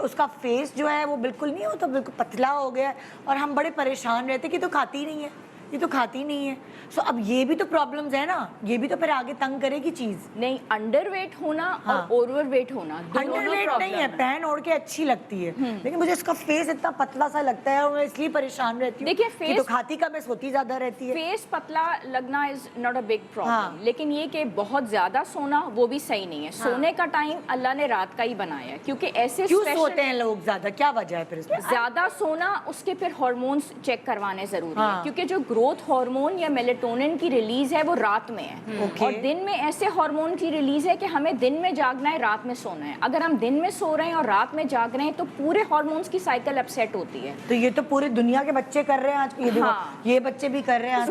उसका फेस जो है वो बिल्कुल नहीं हो, तो बिल्कुल पतला हो गया है, और हम बड़े परेशान रहते कि तो खाती ही नहीं है, ये तो खाती नहीं है। सो अब ये भी तो प्रॉब्लम्स है ना, ये भी तो फिर आगे तंग करेगी चीज। नहीं, अंडरवेट होना और ओवरवेट होना अंडरवेट नहीं है, पहन ओढ़ के अच्छी लगती है, लेकिन मुझे इसका फेस इतना पतला सा लगता है और मैं इसलिए परेशान रहती हूँ। देखिए, फेस तो खाती कम है, सोती ज्यादा रहती है। फेस पतला लगना is not a big problem, लेकिन ये कि बहुत ज्यादा सोना वो भी सही नहीं है। सोने का टाइम अल्लाह ने रात का ही बनाया, क्योंकि ऐसे क्यों सोते हैं लोग ज्यादा, क्या वजह है फिर इसमें? ज्यादा सोना, उसके फिर हार्मोन्स चेक करवाने जरूरी है, क्योंकि जो ग्रोथ हार्मोन या मेलेटोनिन की रिलीज है वो रात में है, और दिन में ऐसे हार्मोन की रिलीज है कि हमें दिन में जागना है, रात में सोना है। अगर हम दिन में सो रहे हैं और रात में जाग रहे हैं तो पूरे हार्मोन्स की साइकिल अपसेट होती है। तो ये तो पूरी दुनिया के बच्चे कर रहे हैं आज, ये बच्चे भी कर रहे हैं आज।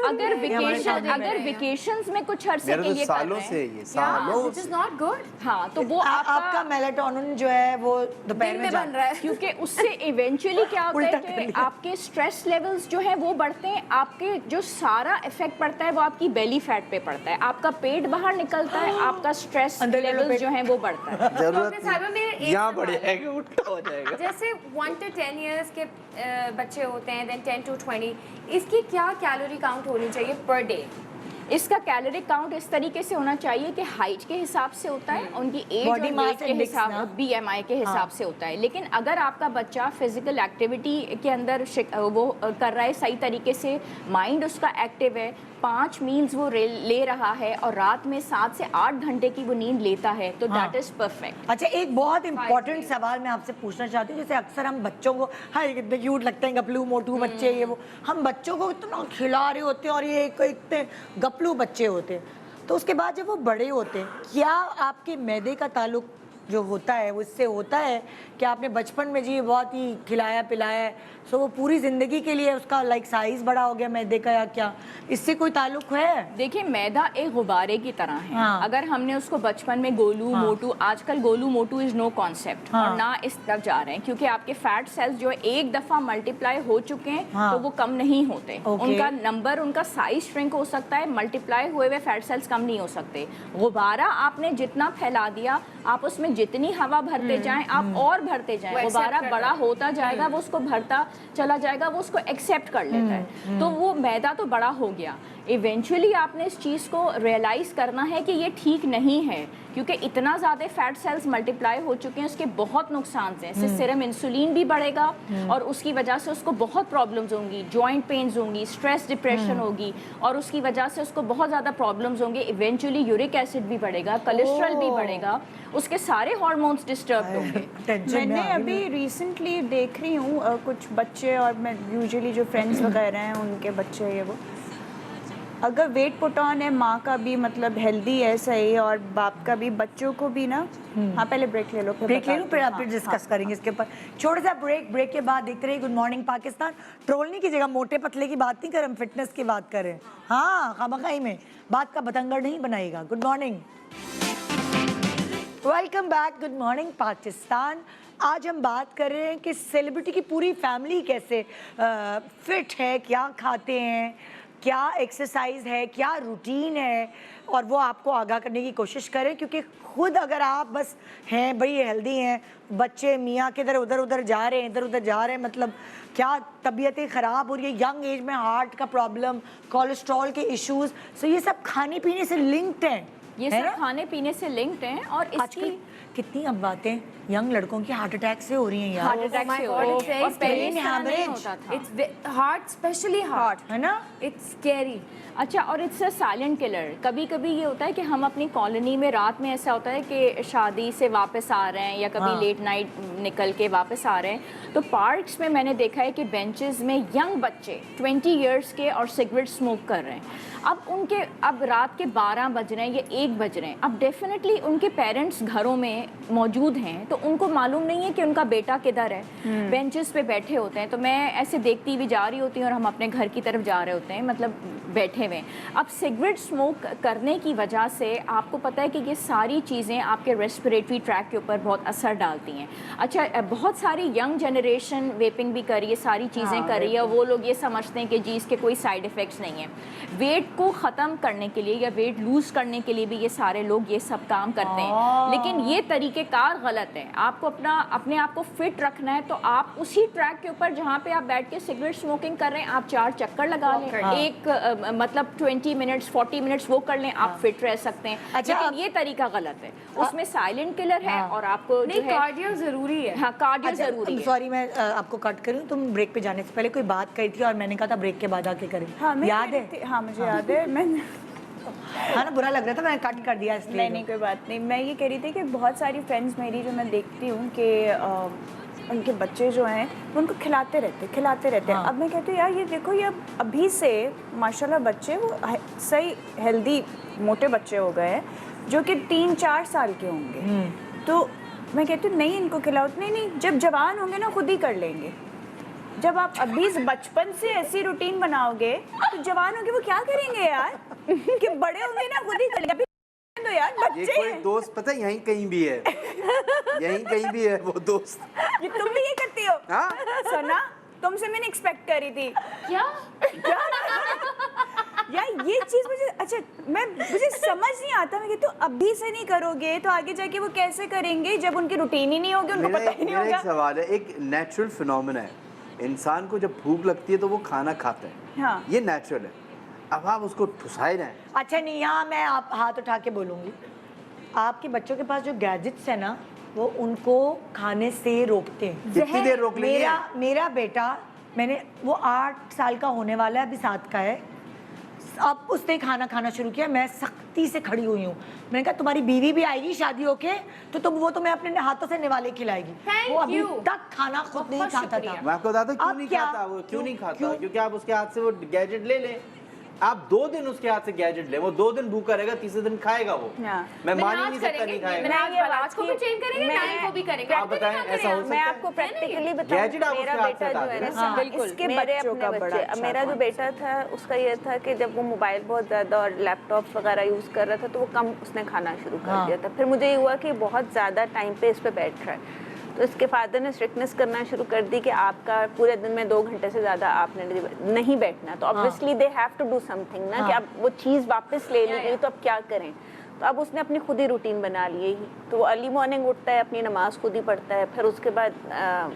अगर वेकेशंस में कुछ अरसे के लिए कर रहे हैं, which is not good। हाँ, तो वो आपका मेलेटोनिन जो है वो दोपहर में बन रहा है, क्योंकि उससे इवेंचुअली क्या होता है कि आपके स्ट्रेस लेवल्स जो है वो बढ़ते हैं, आपके जो सारा इफेक्ट पड़ता है वो आपकी बेली फैट पे पड़ता है, आपका पेट बाहर निकलता है, आपका स्ट्रेस लेवल जो है वो बढ़ता है। यहाँ बढ़ जाएगा, उल्टा हो जाएगा। जैसे 1 to 10 years के बच्चे होते हैं, देन 10 to 20, इसकी क्या कैलोरी काउंट होनी चाहिए पर डे? इसका कैलोरी काउंट इस तरीके से होना चाहिए कि हाइट के हिसाब से होता है, उनकी एज और वेट के हिसाब, BMI के हिसाब से होता है। लेकिन अगर आपका बच्चा फिजिकल एक्टिविटी के अंदर वो कर रहा है सही तरीके से, माइंड उसका एक्टिव है, 5 मील्स वो ले रहा है और रात में 7 से 8 घंटे की वो नींद लेता है, तो दैट इज परफेक्ट। अच्छा, एक बहुत इंपॉर्टेंट सवाल मैं आपसे पूछना चाहती हूँ। जैसे अक्सर हम बच्चों को, हाय कितने क्यूट लगते हैं गपलू मोटू बच्चे, ये वो, हम बच्चों को इतना खिला रहे होते हैं और ये इतने गपलू बच्चे होते हैं, तो उसके बाद जब वो बड़े होते हैं, क्या आपके मैदे का ताल्लुक जो होता है वो इससे होता है कि आपने बचपन में जी बहुत ही खिलाया पिलाया है, सो वो पूरी ज़िंदगी के लिए उसका लाइक साइज बड़ा हो गया मैदे का, या क्या इससे कोई ताल्लुक है? देखिए, मैदा एक गुब्बारे की तरह है। अगर हमने उसको बचपन में गोलू मोटू, आजकल गोलू मोटू इज नो कॉन्सेप्ट, और ना इस तरफ जा रहे हैं, क्योंकि आपके फैट सेल्स जो एक दफ़ा मल्टीप्लाई हो चुके हैं तो वो कम नहीं होते। उनका नंबर, उनका साइज श्रिंक हो सकता है, मल्टीप्लाई हुए हुए फैट सेल्स कम नहीं हो सकते। गुब्बारा आपने जितना फैला दिया, आप उसमें जितनी हवा भरते जाएं, आप और भरते जाएं, गुब्बारा बड़ा होता जाएगा, वो उसको भरता चला जाएगा, वो उसको एक्सेप्ट कर लेता है। तो वो मैदा तो बड़ा हो गया। इवेंचुअली आपने इस चीज़ को रियलाइज़ करना है कि ये ठीक नहीं है, क्योंकि इतना ज़्यादा फैट सेल्स मल्टीप्लाई हो चुके हैं, उसके बहुत नुकसान हैं। इससे सीरम इंसुलिन भी बढ़ेगा और उसकी वजह से उसको बहुत प्रॉब्लम्स होंगी, जॉइंट पेन्स होंगी, स्ट्रेस डिप्रेशन होगी, और उसकी वजह से उसको बहुत ज़्यादा प्रॉब्लम्स होंगे। इवेंचुअली यूरिक एसिड भी बढ़ेगा, कोलेस्ट्रॉल भी बढ़ेगा, उसके सारे हार्मोन्स डिस्टर्ब होंगे। मैंने अभी रिसेंटली देख रही हूँ कुछ बच्चे, और मैं यूजुअली जो फ्रेंड्स वगैरह हैं उनके बच्चे, ये वो अगर वेट पुट ऑन है, माँ का भी मतलब हेल्दी है सही, और बाप का भी, बच्चों को भी ना। हाँ, पहले ब्रेक ले लो, फिर ब्रेक ले लो, फिर बताती फिर हूँ। डिस्कस करेंगे इसके ऊपर। छोटा सा ब्रेक के बाद देखते रहिए गुड मॉर्निंग पाकिस्तान। ट्रोल नहीं कीजिएगा, मोटे पतले की बात नहीं करें, हम फिटनेस की बात करें। हाँ, खामखाई में बात का बतंगड़ नहीं बनाइएगा। Good morning, welcome back, good morning Pakistan. आज हम बात कर रहे हैं कि सेलिब्रिटी की पूरी फैमिली कैसे फिट है, क्या खाते हैं, क्या एक्सरसाइज है, क्या रूटीन है, और वो आपको आगाह करने की कोशिश करें। क्योंकि खुद अगर आप बस हैं भाई हेल्दी हैं, बच्चे मियाँ के इधर उधर जा रहे हैं, मतलब क्या तबीयतें ख़राब हो रही है, यंग एज में हार्ट का प्रॉब्लम, कोलेस्ट्रॉल के इश्यूज़, तो ये सब खाने पीने से लिंक्ड हैं। ये सब खाने पीने से लिंक्ड हैं। और आजकल कितनी अब बातें यंग लड़कों की हार्ट अटैक से हो रही हैं यार। हार्ट अटैक से हो रही है, और पहले इस तरह नहीं होता था। इट्स हार्ट, स्पेशली हार्ट, है ना? It's scary. अच्छा, और इट्स अ साइलेंट किलर। कभी कभी ये होता है कि हम अपनी कॉलोनी में रात में ऐसा होता है कि शादी से वापस आ रहे हैं या कभी हाँ। लेट नाइट निकल के वापस आ रहे हैं, तो पार्क्स में मैंने देखा है कि बेंचेस में यंग बच्चे 20 इयर्स के और सिगरेट स्मोक कर रहे हैं। अब रात के 12 बज रहे हैं या 1 बज रहे हैं, अब डेफिनेटली उनके पेरेंट्स घरों में मौजूद हैं, तो उनको मालूम नहीं है कि उनका बेटा किधर है। बेंचेस पे बैठे होते हैं, तो मैं ऐसे देखती हुई जा रही होती हूँ और हम अपने घर की तरफ जा रहे होते हैं, मतलब बैठे हुए। अब सिगरेट स्मोक करने की वजह से आपको पता है कि ये सारी चीज़ें आपके रेस्पिरेटरी ट्रैक के ऊपर बहुत असर डालती हैं। अच्छा, बहुत सारी यंग जनरेशन वेपिंग भी कर रही है, सारी चीज़ें कर रही है, वो लोग ये समझते हैं कि जी इसके कोई साइड इफ़ेक्ट्स नहीं है। वेट को ख़त्म करने के लिए या वेट लूज़ करने के लिए भी ये सारे लोग ये सब काम करते हैं, लेकिन ये तरीक़ेकार गलत है। आपको अपने आप को फिट रखना है, तो आप उसी ट्रैक के ऊपर जहाँ पे आप बैठ के सिगरेट स्मोकिंग कर रहे हैं, आप 4 चक्कर लगा लें, एक मतलब 20 मिनट्स 40 मिनट्स वो कर लें, आप फिट रह सकते हैं। अच्छा, लेकिन ये तरीका गलत है, उसमें साइलेंट किलर है, और आपको जो है कार्डियो जरूरी है। हाँ, कार्डियो जरूरी है। सॉरी, मैं आपको कट करूं, तुम ब्रेक पे जाने से पहले कोई बात कही थी और मैंने कहा था ब्रेक के बाद आके करें। हाँ, मैं याद कह है? रही थी- हाँ, मुझे याद है। मैं हाँ ना, बुरा लग रहा था, मैंने कट कर दिया इसलिए। नहीं, कोई बात नहीं। मैं ये कह रही थी कि बहुत सारी फ्रेंड्स मेरी जो मैं देखती हूँ कि उनके बच्चे जो हैं वो उनको खिलाते रहते हैं। हाँ। अब मैं कहती हूँ यार ये देखो, ये अभी से माशाल्लाह बच्चे वो सही हेल्दी मोटे बच्चे हो गए हैं जो कि 3-4 साल के होंगे। तो मैं कहती हूँ नहीं इनको खिलाओ। नहीं, जब जवान होंगे ना खुद ही कर लेंगे। जब आप अभी बचपन से ऐसी रूटीन बनाओगे तो जवान होंगे वो क्या करेंगे यार कि बड़े होंगे ना खुद ही कर लेंगे। तो यार ये बच्चे कोई हैं। दोस्त पता है यहीं कहीं भी है, यहीं कहीं भी है वो दोस्त। ये तुम भी ये करती हो? हाँ? सोना, तुमसे मैंने एक्सपेक्ट करी थी। क्या? यार ये चीज मुझे समझ नहीं आता। मैं कहती हूँ अभी से नहीं करोगे तो आगे जाके वो कैसे करेंगे जब उनकी रूटीन ही नहीं होगी, उनको पता ही नहीं मेरा एक होगा। सवाल है, एक नेचुरल फिनोमेना है, इंसान को जब भूख लगती है तो वो खाना खाता है। हाँ। ये नेचुरल है। अब आप उसको ठुसाए रहे हैं। अच्छा नहीं, यहाँ मैं आप हाथ उठा के बोलूँगी, आपके बच्चों के पास जो गैजेट्स है ना वो उनको खाने से रोकते हैं। कितनी देर रोक लेंगे? मेरा बेटा, वो 8 साल का होने वाला है, अभी 7 का है, अब उसने खाना खाना शुरू किया। मैं सख्ती से खड़ी हुई हूँ, मैंने कहा तुम्हारी बीवी भी आएगी शादी होके तो वो तुम्हें अपने हाथों से निवाले खिलाएगी। वो अभी तक खाना खुद नहीं खाता था। मैं आपको बताता हूँ क्यों अब नहीं क्या? खाता वो, क्यों नहीं खाता? क्यों? क्योंकि आप उसके हाथ से वो गैजेट ले लें, आप 2 दिन उसके हाथ से गैजेट ले, वो 2 दिन भूखा रहेगा, तीसरे दिन खाएगा वो। हाँ। मैं मान ही नहीं सकता नहीं खाएगा। आज को भी चेंज करेंगे, नाइन को भी करेंगे। आप बताएं ऐसा हो सकता मैं है? आपको प्रैक्टिकली बताऊं, गैजेट आप मेरा उसके हाथ बेटा से जो हटा है देना। ना, बिल्कुल। इसके मेरे बच्चे अपने अपने बच्चे, बच्चे, मेरा जो बेटा था उसका ये था कि जब वो मोबाइल बहुत ज़्यादा और लैपटॉप्स वगैरह यूज़ कर रहा था तो वो कम उसने खाना शुरू कर दिया था। फिर मुझे ये हुआ कि बहुत ज़्यादा टाइम पे इस पे बैठ रहा है, तो इसके फादर ने स्ट्रिक्टनेस करना शुरू कर दी कि आपका पूरे दिन में 2 घंटे से ज़्यादा आपने नहीं बैठना। तो obviously they have to do something ना, कि अब वो चीज़ वापस ले ली गई तो अब क्या करें। तो अब उसने अपनी खुद ही रूटीन बना ली है। तो वो अर्ली मॉर्निंग उठता है, अपनी नमाज़ खुद ही पढ़ता है, फिर उसके बाद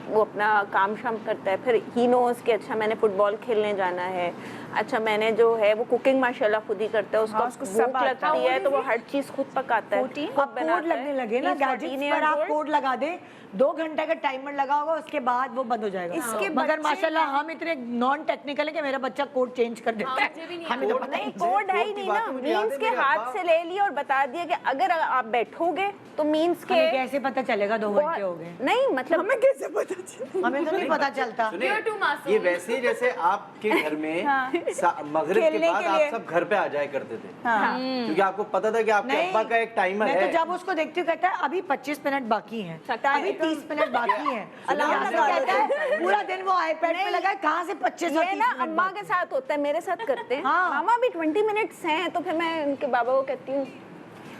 वो अपना काम शाम करता है। फिर ही नोज़ कि अच्छा मैंने फुटबॉल खेलने जाना है, अच्छा मैंने जो है वो कुकिंग माशाल्लाह खुद ही करता है। उसको सब भूख लगती है तो वो हर चीज़ खुद पकाता है, खुद कोड लगने लगे ना गैजेट्स पर, आप कोड लगा दें, 2 घंटे का टाइमर लगा होगा, उसके बाद वो बंद हो जाएगा। इसके मगर बच्चे माशाल्लाह हम इतने नॉन टेक्निकल है कि मेरा बच्चा कोड चेंज कर देता है। हमें तो पता नहीं, कोड है ही नहीं ना, बातें मुझे याद है, मीन्स के मेरे हाथ अब्बा- से ले लिया और बता बता दिया कि अगर आप बैठोगे तो मीन्स के हमें कैसे पता चलेगा 2 घंटे हो गए? नहीं मतलब हमें कैसे पता चला? हमें तो नहीं पता चलता। सुनिए, You're too मासूम। ये वैसे ही जैसे आपके घर में मगरिब के खेलने बाद के आप लिए। सब घर पे आ जाया करते थे, हाँ। क्योंकि आपको पता था कि आपके नहीं, अब्बा का एक टाइमर मैं है। तो जब उसको देखती हूँ कहता है अभी 25 मिनट बाकी हैं, सकता है अभी तो- 30 मिनट बाकी हैं। अलार्म यहाँ से लगा कहता दो। है पूरा दिन वो आईपैड पे नहीं। लगा है, कहाँ से 25 और ये 30 ना मिनट अम्मा बाकी के साथ होता है, मेरे साथ करते हैं। हाँ। मामा भी 20 मिनट्स हैं, तो फिर मैं उनके बाबा को कहती हूँ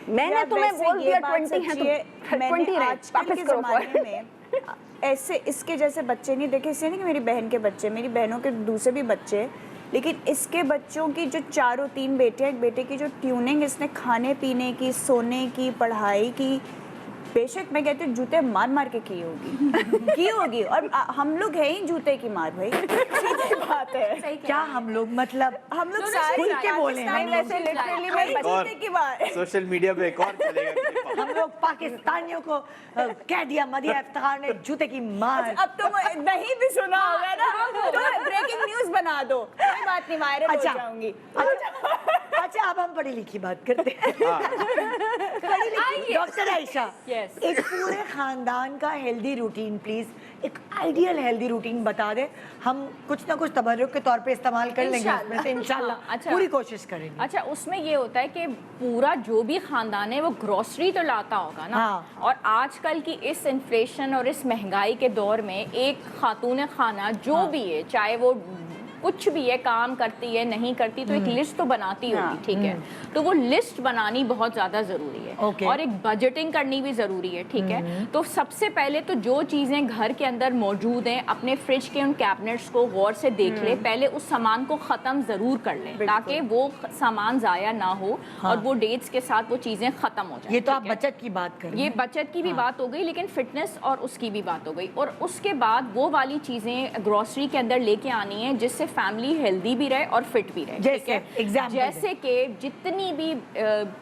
मैंने यार, तुम्हें वैसे बोल ये दिया बात 20 है सच्ची है, तो मैंने 20 रहे, आजकल वापस के करो ज़माने में ऐसे इसके जैसे बच्चे नहीं देखे। इसलिए नहीं कि मेरी बहन के बच्चे, मेरी बहनों के दूसरे भी बच्चे, लेकिन इसके बच्चों की जो 3 बेटे, एक बेटे की जो ट्यूनिंग इसने खाने पीने की, सोने की, पढ़ाई की, बेशक मैं कहती हूँ जूते मार मार के की होगी की होगी। और हम लोग हैं ही जूते की मार भाई, सीधी बात है। क्या हम लोग मतलब हम लोग दोनों सारे खुल के बोले पाकिस्तान हम वैसे लोग। लिटरली मैं और जूते की मार। सोशल मीडिया पे एक और चलेगा क्लिप। हम लोग पाकिस्तानियों को कह दिया मदिया इफ्तिखार ने जूते की मार। अब तुम नहीं भी सुना होगा ना तो ब्रेकिंग न्यूज बना दो, कोई बात नहीं, वायरल हो जाऊंगी। अच्छा अब हम पढ़ी लिखी बात करते हैं। पढ़ी लिखी डॉक्टर आयशा, Yes. एक पूरे खानदान का हेल्दी रूटीन प्लीज, एक आइडियल हेल्दी रूटीन बता दे, हम कुछ ना कुछ तबर्रुक के तौर पे इस्तेमाल कर लेंगे उसमें से इंशाल्लाह। हाँ, अच्छा। पूरी कोशिश करेंगे। अच्छा, उसमें ये होता है कि पूरा जो भी खानदान है वो ग्रोसरी तो लाता होगा ना। हाँ। और आजकल की इस इन्फ्लेशन और इस महंगाई के दौर में एक खातून खाना जो भी है, चाहे वो कुछ भी है, काम करती है नहीं करती, तो एक लिस्ट तो बनाती होगी, ठीक है। तो वो लिस्ट बनानी बहुत ज़्यादा ज़रूरी है। Okay. और एक बजटिंग करनी भी ज़रूरी है, ठीक है। तो सबसे पहले तो जो चीज़ें घर के अंदर मौजूद हैं, अपने फ्रिज के उन कैबिनेट्स को गौर से देख ले, पहले उस सामान को ख़त्म ज़रूर कर लें, ताकि वो सामान ज़ाया ना हो और वो डेट्स के साथ वो चीज़ें ख़त्म हो जाए। ये तो आप बचत की बात कर रहे ये हैं। बचत की भी बात हो गई, लेकिन फिटनेस और उसकी भी बात हो गई। और उसके बाद वो वाली चीज़ें ग्रोसरी के अंदर लेके आनी है जिससे फैमिली हेल्दी भी रहे और फिट भी रहे, ठीक जैसे है। एग्जाम्पल जैसे कि जितनी भी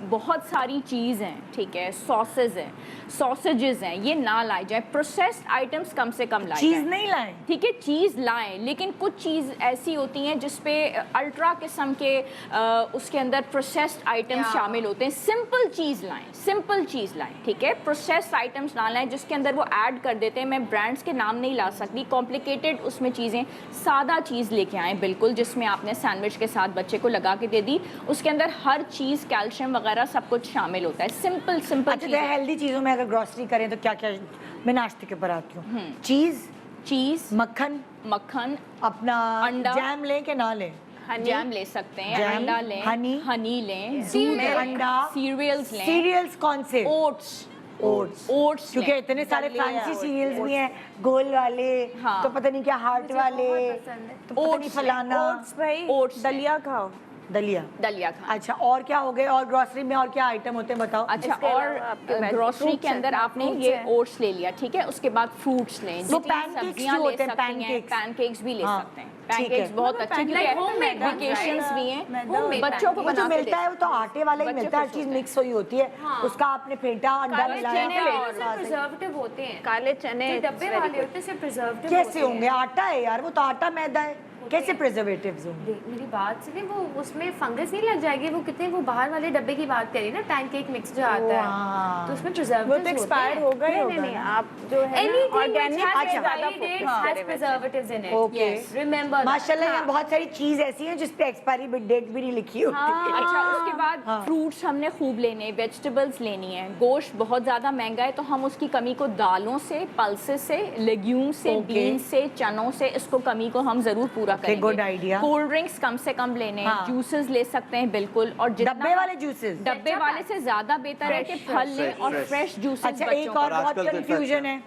बहुत सारी चीज़ हैं, ठीक है, सॉसेज हैं, सॉसेजेस हैं, ये ना लाई जाए। प्रोसेस्ड आइटम्स कम से कम लाई चीज जाए, नहीं लाएं। ठीक है, चीज़ लाएं, लेकिन कुछ चीज़ ऐसी होती हैं जिसपे अल्ट्रा किस्म के उसके अंदर प्रोसेस्ड आइटम्स शामिल होते हैं। सिंपल चीज़ लाएं, सिंपल चीज़ लाएं, ठीक है। प्रोसेस्ड आइटम्स ना लाएं जिसके अंदर वो ऐड कर देते हैं, मैं ब्रांड्स के नाम नहीं ला सकती, कॉम्प्लिकेटेड उसमें चीज़ें। सादा चीज़ लेके आएँ बिल्कुल, जिसमें आपने सैंडविच के साथ बच्चे को लगा के दे दी, उसके अंदर हर चीज़, कैल्शियम वगैरह सब कुछ शामिल होता है। सिंपल सिंपल अच्छा, चीज़ें। हेल्दी चीजों में अगर ग्रोसरी करें तो क्या क्या, मैं नाश्ते के ऊपर आती हूँ। चीज, मक्खन, मक्खन, अपना अंडा। जैम लें कि ना लें? जैम ले सकते हैं, जैम, अंडा लें, हनी लें, दूध, दूध, अंडा, सीरियल्स लें, सीरियल्स कौन से? ओट्स, ओट्स क्योंकि लें। इतने सारे दलिया, फैंसी सीरियल्स भी हैं, गोल वाले, हाँ। तो पता नहीं क्या हार्ट वाले, तो पता नहीं फलाना। ओट्स भाई, ओट्स दलिया खाओ। दलिया। दलिया खाएं। अच्छा, और क्या हो गए? और ग्रोसरी में और क्या आइटम होते हैं बताओ? अच्छा, इसके और अलावा आपके ग्रोसरी fruits के हैं, अंदर आपने fruits ये हैं। ओट्स ले लिया, ठीक है। उसके बाद फ्रूट्स लें, वो जितनी pancakes सब्जियां जो ले होते हैं, सकती हैं, pancakes। पैनकेक्स भी ले हाँ, सकते हैं। ठीक है। पैनकेक्स बहुत अच्छे, like homemade ones, vacations right? भी हैं, homemade बच्चों को वो जो बना के मिलता है वो तो आटे वाला ही बच्चे मिलता है, हर खुश चीज होते हैं। मिक्स हुई होती है, उसका आपने फेंटा, अंडा मिलाया, प्रिजर्वेटिव होते हैं, काले चने जो डब्बे वाले होते हैं सिर्फ प्रिजर्वेटिव कैसे होंगे? आटा है यार, वो तो आटा मैदा है, कैसे प्रिजर्वेटिव्स होंगे? मेरी बात सुनिए, वो उसमें फंगस नहीं लग जाएगी? वो कितने, वो बाहर वाले डब्बे की बात करी ना, पैनकेक मिक्स जो आता है, तो उसमें वो प्रिजर्वेटिव्स तो एक्सपायर होगा ही होगा नहीं, ना। आप जो है Anything which has ऑर्गेनिक ज्यादा expiry date focus has करें वैसे। preservatives in it. Okay. Yes, remember that. माशाल्लाह यहाँ बहुत सारी चीज ऐसी हैं जिस पे एक्सपायरी डेट भी नहीं लिखी होती है। अच्छा, उसके बाद फ्रूट्स हमने खूब लेने, वेजिटेबल्स लेनी है। गोश्त बहुत ज़्यादा महंगा है, तो हम उसकी कमी को दालों से, पल्सेस से, लेग्यूम से, Okay. बीन्स से, चनों से, इसको कमी को हम ज़रूर पूरा करेंगे। good idea. कोल्ड ड्रिंक्स कम से कम लेने, हाँ। जूसेस ले सकते हैं बिल्कुल। और जितना डब्बे वाले जूसेस। डब्बे वाले से ज़्यादा बेहतर है कि फल लें और fresh. फ्रेश जूसेस अच्छा, बच्चों एक को। और बहुत आजकल तो कंफ्यूजन है,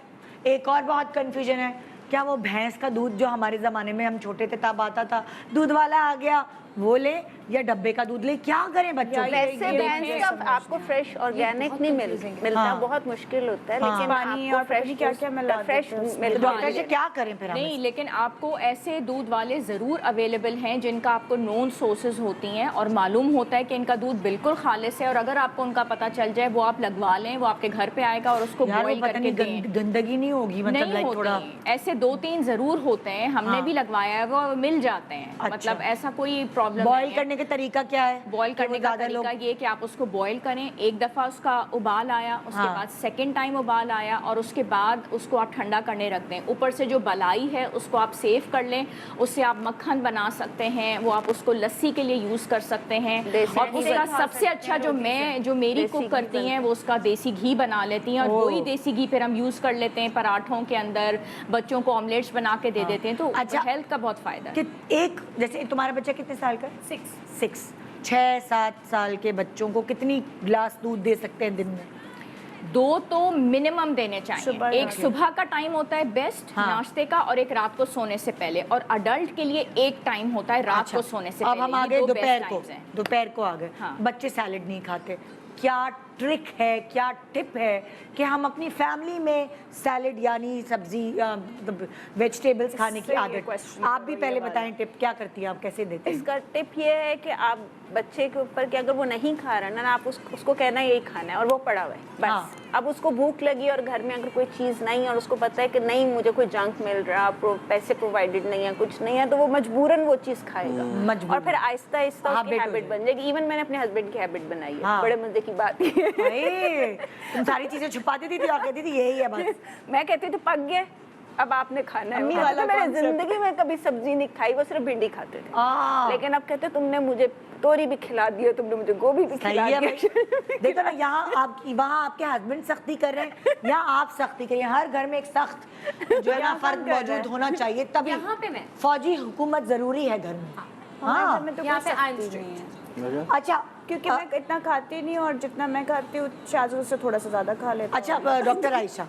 एक और बहुत कंफ्यूजन है, क्या वो भैंस का दूध जो हमारे ज़माने में हम छोटे थे तब आता था, दूध वाला आ गया वो ले या डब्बे का दूध ले, क्या करें बच्चों के? वैसे भैंस का आपको फ्रेश ऑर्गेनिक नहीं मिलता, हाँ। बहुत मुश्किल होता है, हाँ। लेकिन पानी आपको और पता नहीं क्या-क्या मिला फ्रेश देते हैं उसमें। मिल तो डॉक्टर से क्या करें फिर हम? नहीं, लेकिन आपको ऐसे दूध वाले ज़रूर अवेलेबल हैं जिनका आपको नोन सोर्सेज होती हैं और मालूम होता है कि इनका दूध बिल्कुल खालिस है, और अगर आपको उनका पता चल जाए वो आप लगवा लें, वो आपके घर पे आएगा और उसको यार वो बॉईल पता करके नहीं दें। गंदगी नहीं होगी, मतलब नहीं लाइक थोड़ा होती, ऐसे 2-3 ज़रूर होते हैं, हमने हाँ। भी लगवाया है, वो मिल जाते हैं। अच्छा। मतलब ऐसा कोई प्रॉब्लम बॉईल करने का तरीका क्या है? बॉईल कि वो करने का ज़्यादा तरीका ये कि आप उसको बॉईल करें, एक दफ़ा उसका उबाल आया, उसके हाँ। बाद सेकंड टाइम उबाल आया और उसके बाद उसको आप ठंडा करने रख दें। ऊपर से जो बलाई है उसको आप सेव कर लें, उससे आप मक्खन बना सकते हैं, वो आप उसको लस्सी के लिए यूज़ कर सकते हैं। देसी और घी उसका बना सबसे अच्छा जो मेरी देसी कुक घी करती हैं वो उसका देसी घी बना लेती हैं, और वही देसी घी फिर हम यूज़ कर लेते हैं पराठों के अंदर, बच्चों को ऑमलेट्स बना के दे देते हैं। तो अच्छा। हेल्थ का बहुत फ़ायदा है। कि एक जैसे तुम्हारा बच्चा कितने साल का? 6 6-7 साल के बच्चों को कितनी गिलास दूध दे सकते हैं दिन में? 2 तो मिनिमम देने चाहिए। सुबह एक नाश्ते। सुबह का टाइम होता है बेस्ट हाँ। नाश्ते का, और एक रात को सोने से पहले, और अडल्ट के लिए एक टाइम होता है रात अच्छा, को सोने से अब पहले। हम आ ये गए 2 best दोपहर को। times हैं। दोपहर को आ गए, हाँ। बच्चे सैलेड नहीं खाते, क्या ट्रिक है, क्या टिप है कि हम अपनी फैमिली में सैलेड यानी सब्जी वेजिटेबल्स खाने की इससे ये आदत? question आप भी करो, पहले ये वाला। बताएं टिप क्या करती हैं आप, कैसे देते हैं? इसका टिप ये है कि आप बच्चे के ऊपर कि अगर वो नहीं खा रहा ना, आप उसको कहना यही खाना है और वो पड़ा हुआ है बस। हाँ। अब उसको भूख लगी और घर में अगर कोई चीज़ नहीं है और उसको पता है कि नहीं मुझे कोई जंक मिल रहा, पैसे प्रोवाइडेड नहीं है, कुछ नहीं है, तो वो मजबूरन वो चीज़ खाएगा। मजबूरन। और फिर आहिस्ता आहिस्ता उसकी Habit हो हैबिट बन जाएगी। इवन मैंने अपने हस्बैंड की हैबिट बनाई है। हाँ। बड़े मजे की बात ये है। अरे, तुम सारी चीजें छुपा देती थी और कहती थी यही है बस। मैं कहती थी पक गए, अब आपने खाना है। अम्मी वो वाला कहते थे, मैंने concept। जिंदगी में कभी सब्जी नहीं खाई, वो सिर्फ भिंडी खाते थे। हाँ। लेकिन अब कहते तुमने मुझे तोरी भी खिला दी है, तुमने मुझे गोभी भी सही खिला है दी भाई। देखो ना, यहाँ आप वहाँ आपके हस्बैंड सख्ती कर रहे हैं, यहाँ आप सख्ती करिए। हर घर में एक सख्त जो है ना फर्द मौजूद होना चाहिए, तभी यहाँ पे मैं फौजी हुकूमत जरूरी है घर में। हाँ, मैं तो यहाँ कोई पे आई एम सख्ती नहीं है, स्ट्रिक्ट। अच्छा क्योंकि मैं इतना खाती नहीं हूँ और जितना मैं खाती हूँ शायद उससे थोड़ा सा ज़्यादा खा लेती हूँ। अच्छा डॉक्टर आयशा,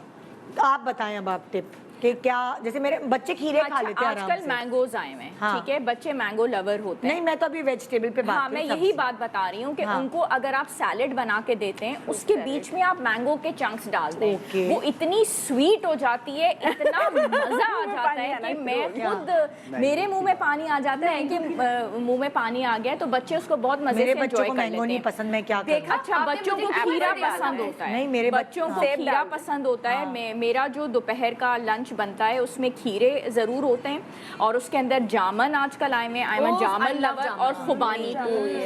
आप बताएं अब आप टिप कि क्या, जैसे मेरे बच्चे खीरे खा लेते हैं आराम आजकल से। मैंगोज आए हैं, हाँ। ठीक है, बच्चे मैंगो लवर होते हैं। नहीं, मैं तो अभी वेजिटेबल पे बात हाँ, कर मैं रही हूँ, यही सब्जी। बात बता रही हूँ कि हाँ। उनको अगर आप सैलेड बना के देते हैं, उसके बीच में आप मैंगो के चंक्स डाल दें, ओके। वो इतनी स्वीट हो जाती है, इतना मजा आ जाता है कि मैं खुद, मेरे मुंह में पानी आ जाता है कि मुंह में पानी आ गया, तो बच्चे उसको बहुत मजे मेरे से बच्चों एंजॉय को कर मैंगो लेते नहीं हैं। पसंद, मैं क्या करूँ? अच्छा, आपने बच्चों को मुझे खीरा apple डाला पसंद है। होता है। नहीं, मेरे बच्चों को सेब खीरा डाल दो। पसंद होता है। मेरा जो दोपहर का लंच बनता है उसमें खीरे ज़रूर होते हैं, और उसके अंदर जामन आजकल आए हैं, I am Oh, I jamun love lover, जामन। और खुबानी।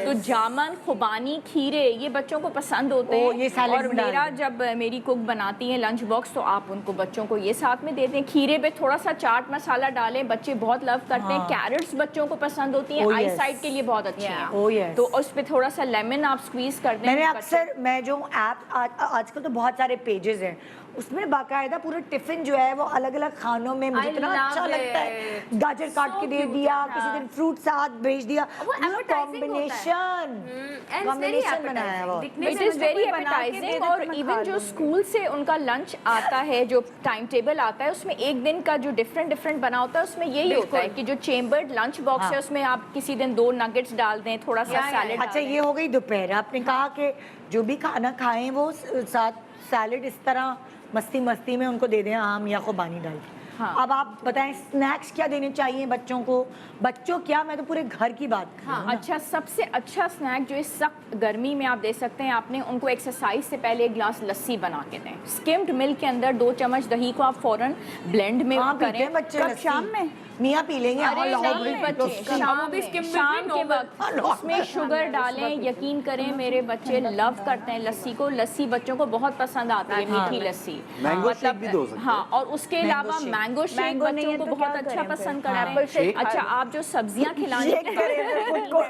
तो जामन, खुबानी, खीरे ये बच्चों को पसंद होते ओ, हैं। ये सैलेड और में डाल मेरा दें। जब मेरी कुक बनाती है लंच बॉक्स, तो आप उनको बच्चों को ये साथ में देते हैं। खीरे पे थोड़ा सा चाट मसाला डालें, बच्चे बहुत लव करते हैं। कैरेट्स बच्चों को पसंद होती हैं, Oh, आई yes. साइट के लिए बहुत अच्छी हैं। Oh, yes. तो उस पे थोड़ा सा लेमन आप स्क्वीज कर दें। मैंने बच्चे- अक्सर, मैं जो ऐप आजकल तो बहुत सारे पेजेस हैं, उसमें बाकायदा पूरा टिफिन जो है वो अलग अलग खानों में, मुझे I इतना love अच्छा लगता है। it. गाजर काट So के दे cute, दिया, हाँ। किसी दिन फ्रूट साथ भेज दिया, वो appetizing combination and it's very combination बनाया है वो। appetizing. दिखने इट में इज़ मुझे वेरी कोई बना के दे दे एपेटाइजिंग। तो और मैं खा इवन जो लूंगी। स्कूल से उनका लंच आता है, जो टाइम टेबल आता है, उसमें एक दिन का जो डिफरेंट बना होता है, उसमें यही होता है कि जो चेम्बर्ड लंच बॉक्स हाँ। है उसमें आप किसी दिन 2 नगेट्स डाल दें, थोड़ा सा सैलेड। अच्छा, ये हो गई दोपहर। आपने कहा कि जो भी खाना खाएं वो साथ सैलेड इस तरह मस्ती मस्ती में उनको दे दें, आम या खुबानी डाल के। हाँ। अब आप बताएं स्नैक्स क्या देने चाहिए बच्चों को? बच्चों क्या, मैं तो पूरे घर की बात कर रही हूँ ना। अच्छा, सबसे अच्छा स्नैक जो इस सख्त गर्मी में आप दे सकते हैं, आपने उनको एक्सरसाइज से पहले एक गिलास लस्सी बना के दें। स्किम्ड मिल्क के अंदर 2 चम्मच दही को आप फौरन ब्लेंड में हाँ, पीते करें। हैं बच्चे कब? लस्सी? शाम में? मियाँ पी लेंगे। हाँ, अरे लाहौर नहीं में बच्चे, लस्सी। शाम भी में, skim milk शाम भी के normal। वक्त उसमें शुगर डालें। यकीन करें मेरे बच्चे लव करते हैं लस्सी को। लस्सी बच्चों को बहुत पसंद आती है, मीठी लस्सी। मैंगो शेक भी दो सकते हैं। हाँ, और उसके अलावा शेक। मैंगो शेक मैंगो नहीं बच्चों है को तो बहुत क्या अच्छा करें पसंद फिर? करते एप्पल शेक हैं। खा अच्छा, लो। आप जो सब्जियां खिलाने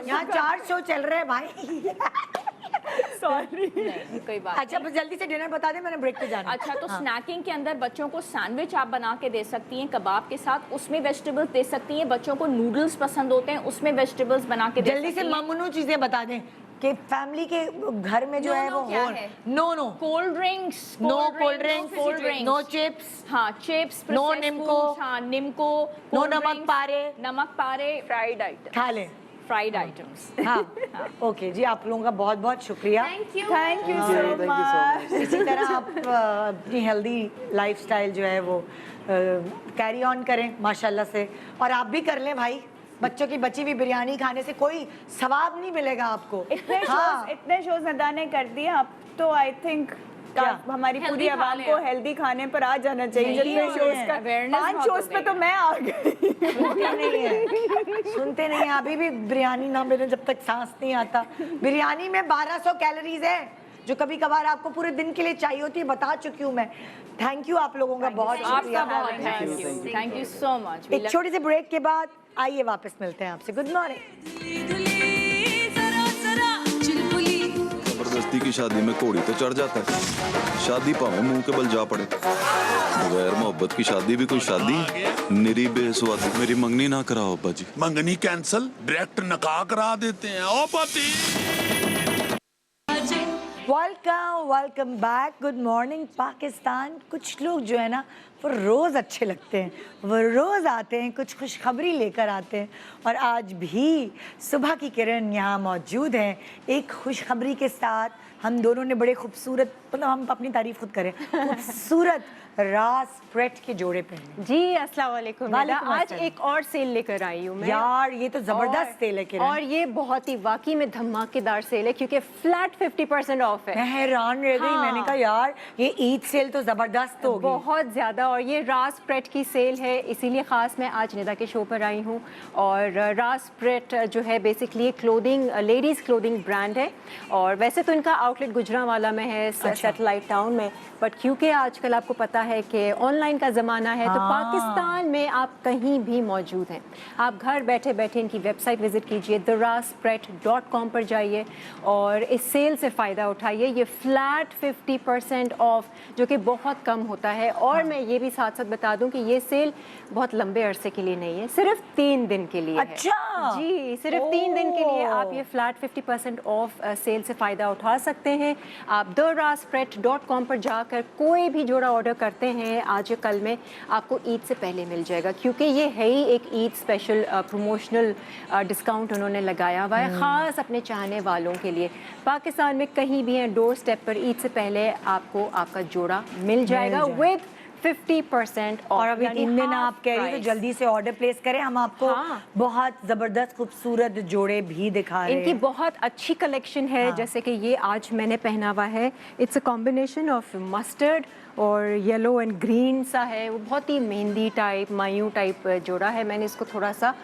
यहाँ 4 शो चल रहे हैं भाई। सॉरी। नहीं, कोई बात अच्छा, बस जल्दी से डिनर बता दें, मैंने ब्रेक पे जाना है। अच्छा, तो स्नैकिंग के अंदर बच्चों को सैंडविच आप बना के दे सकती हैं कबाब के साथ, उसमें वेजिटेबल्स दे सकती हैं। बच्चों को नूडल्स पसंद होते हैं, उसमें वेजिटेबल्स बना के दे जल्दी से सकती हैं। ममनू चीजें बता दें कि फैमिली के घर में जो है वो क्या हो। है? No cold drinks, no cold drinks, no chips, हाँ, chips, No processed nimko, foods, हाँ, निम्को, नो cold नमक drinks, पारे, नमक पारे, फ्राइड आइटम। खा लें। Fried items. हाँ, ओके जी, आप लोगों का बहुत बहुत शुक्रिया। Thank you. Thank you Thank so you so much. much. इसी तरह आप अपनी हेल्दी लाइफस्टाइल जो है वो कैरी ऑन करें माशाल्लाह से, और आप भी कर लें भाई। बच्चों की बची हुई बिरयानी खाने से कोई सवाब नहीं मिलेगा आपको। इतने हाँ। शोज नदा ने कर दिए, अब तो आई थिंक हमारी Healthy पूरी खा आवाम लें को आप। हेल्दी खाने पर आ जाना चाहिए नहीं, जितने और शोज का awareness 5 बहुत शोज हो पे तो गई मैं आ गई। सुनते नहीं है, सुनते नहीं है। अभी भी बिरयानी ना मिले जब तक सांस नहीं आता। बिरयानी में 1200 कैलोरीज है जो कभी कभार आपको पूरे दिन के लिए चाहिए होती है, बता चुकी हूँ मैं। थैंक यू आप लोगों का बहुत आपका शुक्रिया। बहुत थैंक यू सो मच। एक छोटे से ब्रेक के बाद आइए वापस मिलते हैं आपसे। Good morning. जबरदस्ती की शादी में घोड़ी तो चढ़ जाता है, शादी भावे मुंह के बल जा पड़े। बगैर मोहब्बत की शादी भी कोई शादी? निरी बेस्वादी। मेरी मंगनी ना कराओ अब्बा जी। मंगनी कैंसल, डायरेक्ट नकाह करा देते हैं। ओ पति welcome back. Good morning Pakistan. कुछ लोग जो है ना वो रोज़ अच्छे लगते हैं, वो रोज़ आते हैं, कुछ खुशखबरी लेकर आते हैं। और आज भी सुबह की किरण यहाँ मौजूद हैं एक खुशखबरी के साथ। हम दोनों ने बड़े खूबसूरत, मतलब हम अपनी तारीफ खुद करें, खूबसूरत रास प्रेट के जोड़े पहने। जी अस्सलाम वालेकुम। वालेकुम आज अस्सलाम। एक और सेल लेकर आई हूँ मैं। यार ये तो जबरदस्त सेल है किरण। और ये बहुत ही वाकई में धमाकेदार सेल है क्योंकि फ्लैट 50% ऑफ है। मैं हैरान रह गई। हाँ। मैंने कहा यार ये ईद सेल तो जबरदस्त होगी। बहुत ज़्यादा। और ये रास प्रेट की सेल है, इसीलिए ख़ास मैं आज निदा के शो पर आई हूँ। और रास प्रेट जो है basically clothing, ladies clothing brand है। और वैसे तो इनका आउटलेट गुजरांवाला में है, सैटेलाइट टाउन में, बट क्योंकि आजकल आपको पता है कि ऑनलाइन का ज़माना है तो पाकिस्तान में आप कहीं भी मौजूद हैं। आप घर बैठे बैठे इनकी वेबसाइट विज़िट कीजिए, therasprett.com पर जाइए और इस सेल से फ़ायदा उठाइए। ये फ्लैट 50% ऑफ, जो कि बहुत कम होता है। और मैं ये भी साथ साथ बता दूं कि ये सेल बहुत लंबे अरसे के लिए नहीं है, सिर्फ 3 दिन के लिए अच्छा। है। जी, सिर्फ 3 दिन के लिए आप ये फ्लैट 50% ऑफ सेल से फ़ायदा उठा सकते हैं। आप therasprett.com पर जाकर कोई भी जोड़ा ऑर्डर करते हैं आज या कल में, आपको ईद से पहले मिल जाएगा, क्योंकि ये है ही एक ईद स्पेशल प्रमोशनल डिस्काउंट उन्होंने लगाया हुआ है ख़ास अपने चाहने वालों के लिए। पाकिस्तान में कहीं भी हैं, डोर स्टेप पर ईद से पहले आपको आपका जोड़ा मिल जाएगा विद 50% ऑफ। और अभी 3 दिन आप कह रही हो तो जल्दी से ऑर्डर प्लेस करें। हम आपको बहुत जबरदस्त खूबसूरत जोड़े भी दिखा रहे हैं। इनकी बहुत अच्छी कलेक्शन है। जैसे कि ये आज मैंने पहना हुआ है, it's a combination of mustard और येलो एंड ग्रीन सा है। वो बहुत ही मेहंदी टाइप, मायूं टाइप जोड़ा है। मैंने इसको थोड़ा सा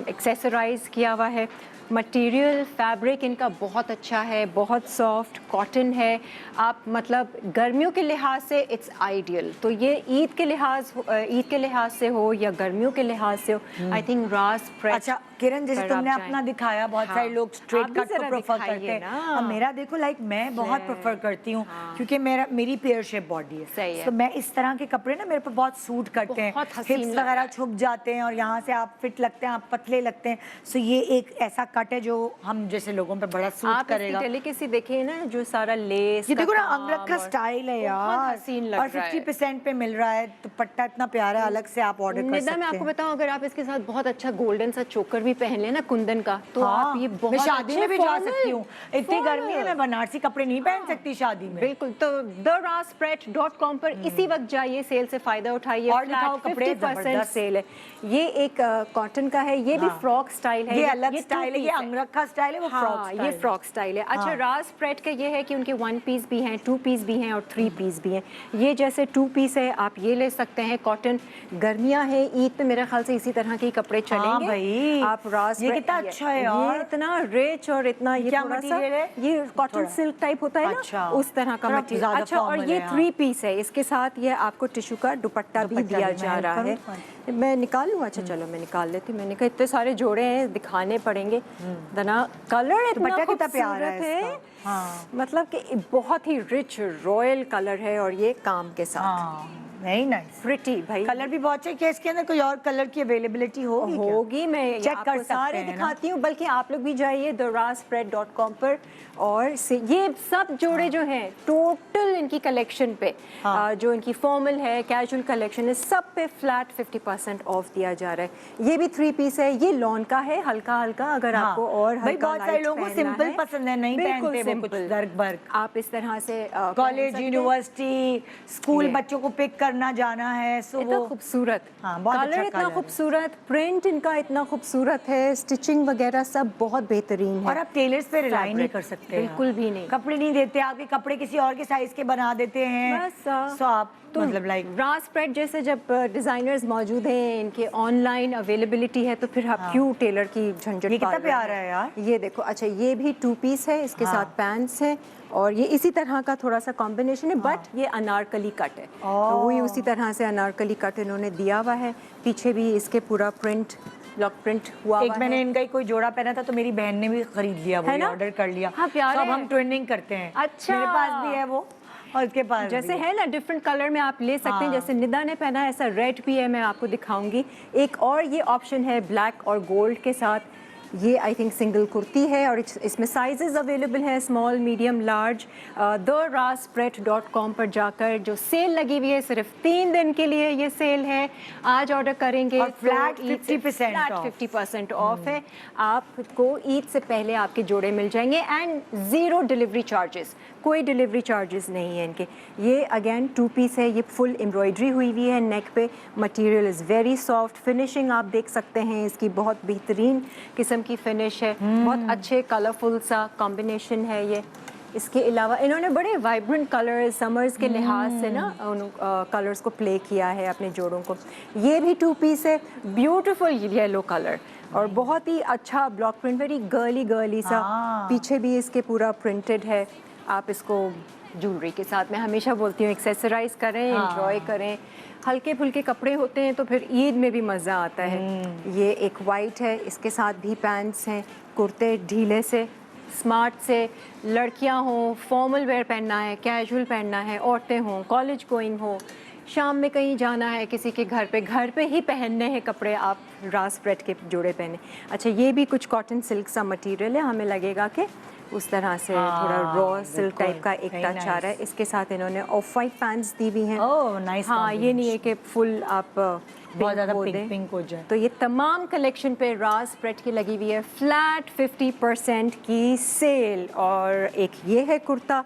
एक्सेसराइज किया हुआ है। मटेरियल फैब्रिक इनका बहुत अच्छा है, बहुत सॉफ्ट कॉटन है। आप मतलब गर्मियों के लिहाज से इट्स आइडियल। तो ये ईद के लिहाज से हो या गर्मियों के लिहाज से हो, आई थिंक रास प्रेट। अच्छा किरण, जैसे तुमने अपना दिखाया, बहुत सारे लोग स्ट्रेट कट को प्रेफर करते हैं। अब मेरा देखो, लाइक मैं बहुत प्रेफर करती हूँ क्योंकि मेरी पेयर शेप बॉडी है। सही है। तो मैं इस तरह के कपड़े ना मेरे पर बहुत सूट करते हैं। हिप्स वगैरह छुप जाते हैं और यहाँ से आप फिट लगते हैं, आप पतले लगते हैं। सो ये एक ऐसा कट है जो हम जैसे लोगों पर बड़ा सूट करेगा। आप डेलिकेसी देखिए ना, जो सारा लेस, ये देखो ना अंगरख का स्टाइल है यार, और 50% पे मिल रहा है। दुपट्टा इतना प्यारा है, अलग से आप ऑर्डर कर सकते हैं। मैं आपको बताऊं, अगर आप इसके साथ बहुत अच्छा गोल्डन सा चोकर भी पहन लेना कुंदन का, तो आप ये बहुत मैं शादी में भी जा सकती हूँ। इतनी formal। गर्मी है, मैं बनारसी कपड़े नहीं पहन सकती शादी में। बिल्कुल। तो therasprett.com पर इसी वक्त जाइए, सेल से फायदा उठाइए। और दिखाओ कपड़े, 50% सेल है। ये एक कॉटन का है, ये भी फ्रॉक स्टाइल है। ये अलग स्टाइल है, ये अंगरख का स्टाइल है, वो फ्रॉक स्टाइल। ये फ्रॉक स्टाइल है। अच्छा, रास प्रेट का ये है कि उनके 1 पीस भी हैं, 2 पीस भी हैं और 3 पीस भी हैं। ये जैसे 2 पीस है, आप ये ले सकते हैं। कॉटन, गर्मियां हैं, ईद पे मेरे ख्याल से इसी तरह के कपड़े चलेंगे। भाई आप रास ये कितना अच्छा है यार, ये इतना रिच और इतना, ये क्या थोड़ा सा मटेरियल है? ये कॉटन सिल्क टाइप होता है ना, उस तरह का मटेरियल। अच्छा, और ये 3 पीस है। इसके साथ ये आपको टिश्यू का दुपट्टा भी दिया जा रहा है। मैं निकाल लूँ? अच्छा चलो मैं निकाल लेती हूँ। मैंने कहा इतने सारे जोड़े हैं, दिखाने पड़ेंगे। दना कलर इतना कितना प्यारा है, मतलब कि बहुत ही रिच रॉयल कलर है। और ये काम के साथ नहीं नाइस, प्रिटी भाई, कलर भी बहुत चाहिए। क्या इसके अंदर कोई और कलर की अवेलेबिलिटी होगी? मैं चेक कर सारे दिखाती हूँ। बल्कि आप लोग भी जाइए therasprett.com पर, और ये सब जोड़े जो हैं टोटल इनकी कलेक्शन पे, जो इनकी फॉर्मल है, कैजुअल कलेक्शन है, सब पे फ्लैट 50% ऑफ दिया जा रहा है। ये भी 3 पीस है। ये लॉन का है, हल्का हल्का। अगर आपको और हल्का, बहुत सारे लोगों को सिंपल पसंद है, नहीं पहनते वो कुछ दर्ग बर्ग। आप इस तरह से कॉलेज, यूनिवर्सिटी, स्कूल बच्चों को पिक करना जाना है, सो इतना वो खूबसूरत, हाँ, बहुत कलर अच्छा इतना colour है। खूबसूरत, प्रिंट इनका इतना खूबसूरत है, स्टिचिंग वगैरह सब बहुत बेहतरीन है। और आप टेलर्स पे रिलाई नहीं Fabric, कर सकते, बिल्कुल भी नहीं। कपड़े नहीं देते, आपके कपड़े किसी और के साइज के बना देते हैं, बस सो आप तो मतलब लाइक राज स्प्रेड जैसे जब डिजाइनर्स मौजूद हैं, इनके ऑनलाइन अवेलेबिलिटी है, तो फिर आप क्यों टेलर की झंझट ये कितना पाल रहे प्यारा हैं? है यार। ये देखो, अच्छा ये भी 2 पीस है, इसके साथ पैंट्स है और ये इसी तरह का थोड़ा सा कॉम्बिनेशन है, बट ये अनारकली कट है, तो वही उसी तरह से अनारकली कट इन्होंने दिया हुआ है। पीछे भी इसके पूरा प्रिंट, ब्लॉक प्रिंट हुआ एक हुआ मैंने है। इनका ही कोई जोड़ा पहना था तो मेरी बहन ने भी खरीद लिया, वो है ना? ऑर्डर कर लिया। हाँ, प्यारे तो अब हम हैं। ट्विनिंग करते हैं। अच्छा। मेरे पास भी है वो और उसके पास जैसे भी है ना, डिफरेंट कलर में आप ले सकते हैं, जैसे निदा ने पहना है ऐसा रेड भी है, मैं आपको दिखाऊंगी। एक और ये ऑप्शन है ब्लैक और गोल्ड के साथ, ये आई थिंक सिंगल कुर्ती है और इसमें साइजेस अवेलेबल हैं, स्मॉल, मीडियम, लार्ज। therazspread.com पर जाकर जो सेल लगी हुई है, सिर्फ 3 दिन के लिए ये सेल है, आज ऑर्डर करेंगे और फ्लैट तो ईद से 50% फ्लैट off। 50% ऑफ है। आपको ईद से पहले आपके जोड़े मिल जाएंगे एंड 0 डिलीवरी चार्जेस, कोई डिलीवरी चार्जेस नहीं है इनके। ये अगेन 2 पीस है, ये फुल एम्ब्रॉयडरी हुई हुई है नेक पे, material is very soft, finishing आप देख सकते हैं इसकी, बहुत बेहतरीन किस्म की फिनिश है, बहुत अच्छे कलरफुल सा कॉम्बिनेशन है ये। इसके अलावा इन्होंने बड़े वाइब्रेंट कलर्स समर्स के लिहाज से ना उन कलर्स को प्ले किया है अपने जोड़ों को। ये भी 2 पीस है, ब्यूटीफुल येलो कलर और बहुत ही अच्छा ब्लॉक प्रिंट, वेरी गर्ली सा। पीछे भी इसके पूरा प्रिंटेड है। आप इसको ज्वेलरी के साथ, मैं हमेशा बोलती हूँ, एक्सेसराइज करें, एंजॉय करें। हल्के फुल्के कपड़े होते हैं तो फिर ईद में भी मज़ा आता है। ये एक वाइट है, इसके साथ भी पैंट्स हैं, कुर्ते ढीले से, स्मार्ट से, लड़कियां हों, फॉर्मल वेयर पहनना है, कैजुअल पहनना है, औरतें हों, कॉलेज गोइंग हो, शाम में कहीं जाना है किसी के घर पे ही पहनने हैं कपड़े, आप राज स्प्रेड के जोड़े पहने। अच्छा, ये भी कुछ कॉटन सिल्क सा मटेरियल है, हमें लगेगा कि उस तरह से थोड़ा रॉ सिल्क टाइप का एक टच आ रहा है। इसके साथ इन्होंने ऑफ वाइट पैंट्स दी हुई हैं। नाइस। हाँ, ये नहीं है कि फुल आप बहुत ज़्यादा पिंक हो जाए। तो ये तमाम कलेक्शन पे राज स्प्रेड की लगी हुई है फ्लैट 50% की सेल। और एक ये है कुर्ता,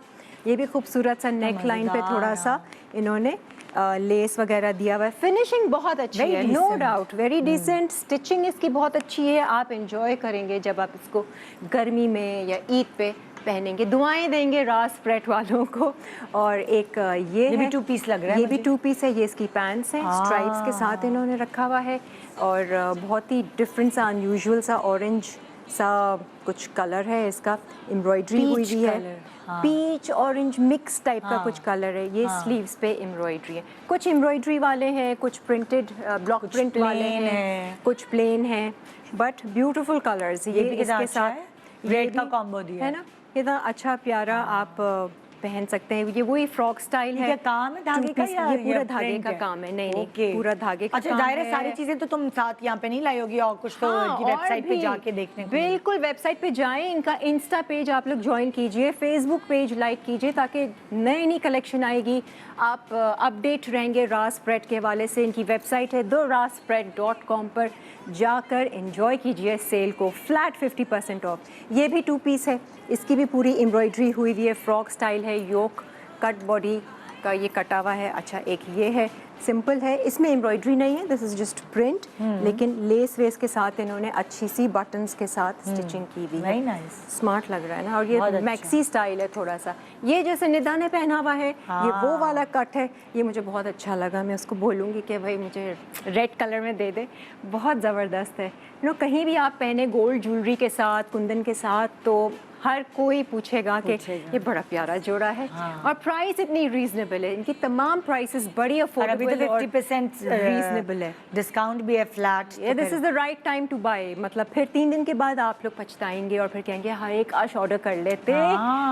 ये भी खूबसूरत सा नेक लाइन पे थोड़ा सा इन्होंने लेस वगैरह दिया हुआ है। फिनिशिंग बहुत अच्छी है, no doubt, very decent. Stitching इसकी बहुत अच्छी है, आप इंजॉय करेंगे जब आप इसको गर्मी में या ईद पे पहनेंगे। दुआएं देंगे राज स्प्रेड वालों को। और एक ये भी 2 पीस लग रहा है, ये भी 2 पीस है। ये इसकी पैंट्स हैं, स्ट्राइप्स के साथ इन्होंने रखा हुआ है और बहुत ही डिफरेंट सा, अनयूजुअल सा ऑरेंज सा कुछ कलर है इसका, एम्ब्रॉयडरी हुई हुई है, पीच ऑरेंज मिक्स टाइप का कुछ कलर है। ये स्लीव्स पे एम्ब्रॉयडरी है, कुछ एम्ब्रॉयडरी वाले हैं, कुछ प्रिंटेड ब्लॉक प्रिंट वाले हैं, कुछ प्लेन हैं, बट ब्यूटीफुल कलर्स। ये भी इसके साथ रेड का कॉम्बो दिया है ना, इतना अच्छा प्यारा आप पहन सकते हैं। ये वही फ्रॉक स्टाइल है। क्या काम है धागे का या ये पूरा ये धागे print का है? काम है। नहीं Okay. नहीं, पूरा धागे का अच्छा, काम जाहिर है है। सारी चीजें तो तुम साथ यहाँ पे नहीं लाई होगी, और कुछ तो हाँ, इनकी और वेबसाइट पे भी। जाके देखने को बिल्कुल, वेबसाइट पे जाएं, इनका इंस्टा पेज आप लोग ज्वाइन कीजिए, फेसबुक पेज लाइक कीजिए, ताकि नई नई कलेक्शन आएगी आप अपडेट रहेंगे राज स्प्रेड के हवाले से। इनकी वेबसाइट है therazspread.com पर जाकर एंजॉय कीजिए सेल को, फ्लैट 50% ऑफ। ये भी 2 पीस है, इसकी भी पूरी एम्ब्रॉयडरी हुई हुई है, फ्रॉक स्टाइल है, योक कट बॉडी का ये कटा हुआ है। अच्छा, एक ये है, सिंपल है, इसमें एम्ब्रॉयडरी नहीं है, दिस इज जस्ट प्रिंट, लेकिन लेस वेस के साथ इन्होंने अच्छी सी बटन्स के साथ स्टिचिंग की हुई है। स्मार्ट लग रहा है ना। और ये मैक्सी स्टाइल है थोड़ा सा, ये जैसे निदा ने पहना हुआ है, ये वो वाला कट है, ये मुझे बहुत अच्छा लगा। मैं उसको बोलूँगी कि भाई मुझे रेड कलर में दे दे, बहुत ज़बरदस्त है। नो, कहीं भी आप पहने गोल्ड ज्वेलरी के साथ, कुंदन के साथ, तो हर कोई पूछेगा कि ये बड़ा प्यारा जोड़ा है। और प्राइस इतनी रीजनेबल है, इनकी तमाम प्राइसेस बड़ी अफोर्डेबल अभी तो 50% रीजनेबल है, डिस्काउंट भी है, flat. This is the right time to buy. मतलब फिर 3 दिन के बाद आप लोग पछताएंगे और फिर कहेंगे हाँ, एक आश ऑर्डर कर लेते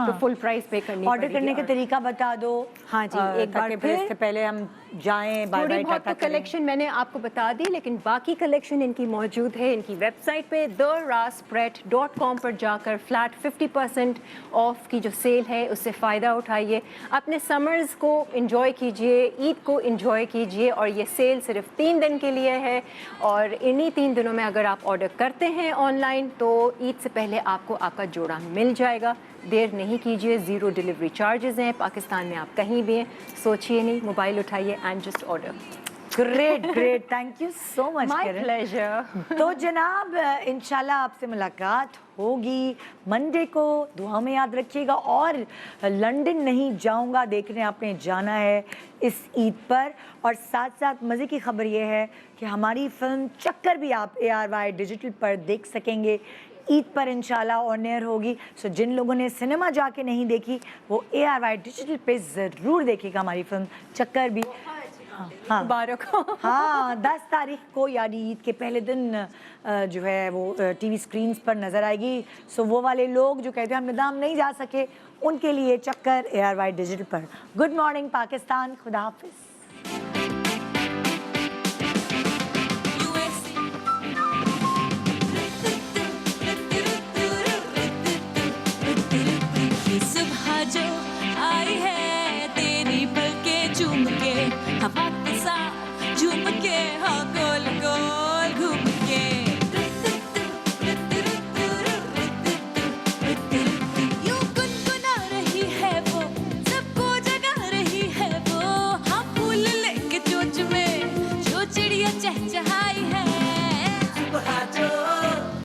तो फुल प्राइस पे करनी पड़ेगी। ऑर्डर करने का तरीका बता दो। हाँ जी, एक बार फिर इससे पहले हम जाएं, बाय थोड़ी बाय बहुत टाटा तो कलेक्शन मैंने आपको बता दी, लेकिन बाकी कलेक्शन इनकी मौजूद है इनकी वेबसाइट पे therazspread.com पर जाकर फ्लैट 50% ऑफ की जो सेल है उससे फ़ायदा उठाइए, अपने समर्स को एंजॉय कीजिए, ईद को एंजॉय कीजिए। और ये सेल सिर्फ 3 दिन के लिए है और इन्हीं 3 दिनों में अगर आप ऑर्डर करते हैं ऑनलाइन तो ईद से पहले आपको आपका जोड़ा मिल जाएगा देर नहीं कीजिए, 0 डिलीवरी चार्जेस हैं, पाकिस्तान में आप कहीं भी हैं, सोचिए नहीं, मोबाइल उठाइए and just order. Great great, thank you so much my Kiran. Pleasure. तो जनाब इंशाल्लाह आपसे मुलाकात होगी मंडे को, दुआ में याद रखिएगा। और लंदन नहीं जाऊंगा देखने, आपने जाना है इस ईद पर। और साथ साथ मज़े की खबर ये है कि हमारी फिल्म चक्कर भी आप ARY डिजिटल पर देख सकेंगे, ईद पर इंशाल्लाह ऑन एयर होगी। सो जिन लोगों ने सिनेमा जाके नहीं देखी वो ARY डिजिटल पे ज़रूर देखेगा हमारी फिल्म चक्कर भी। हाँ मुबारक हो। हाँ 10 तारीख को यानी ईद के पहले दिन जो है वो टीवी स्क्रीन्स पर नज़र आएगी। सो वो वाले लोग जो कहते हैं हम निदाम नहीं जा सके, उनके लिए चक्कर ARY डिजिटल पर। गुड मॉर्निंग पाकिस्तान, खुदा हाफिज़। सुबह जो आई है तेरी पलके चूम के, हवा के साथ झूम के, हाँ गोल गोल घूम के।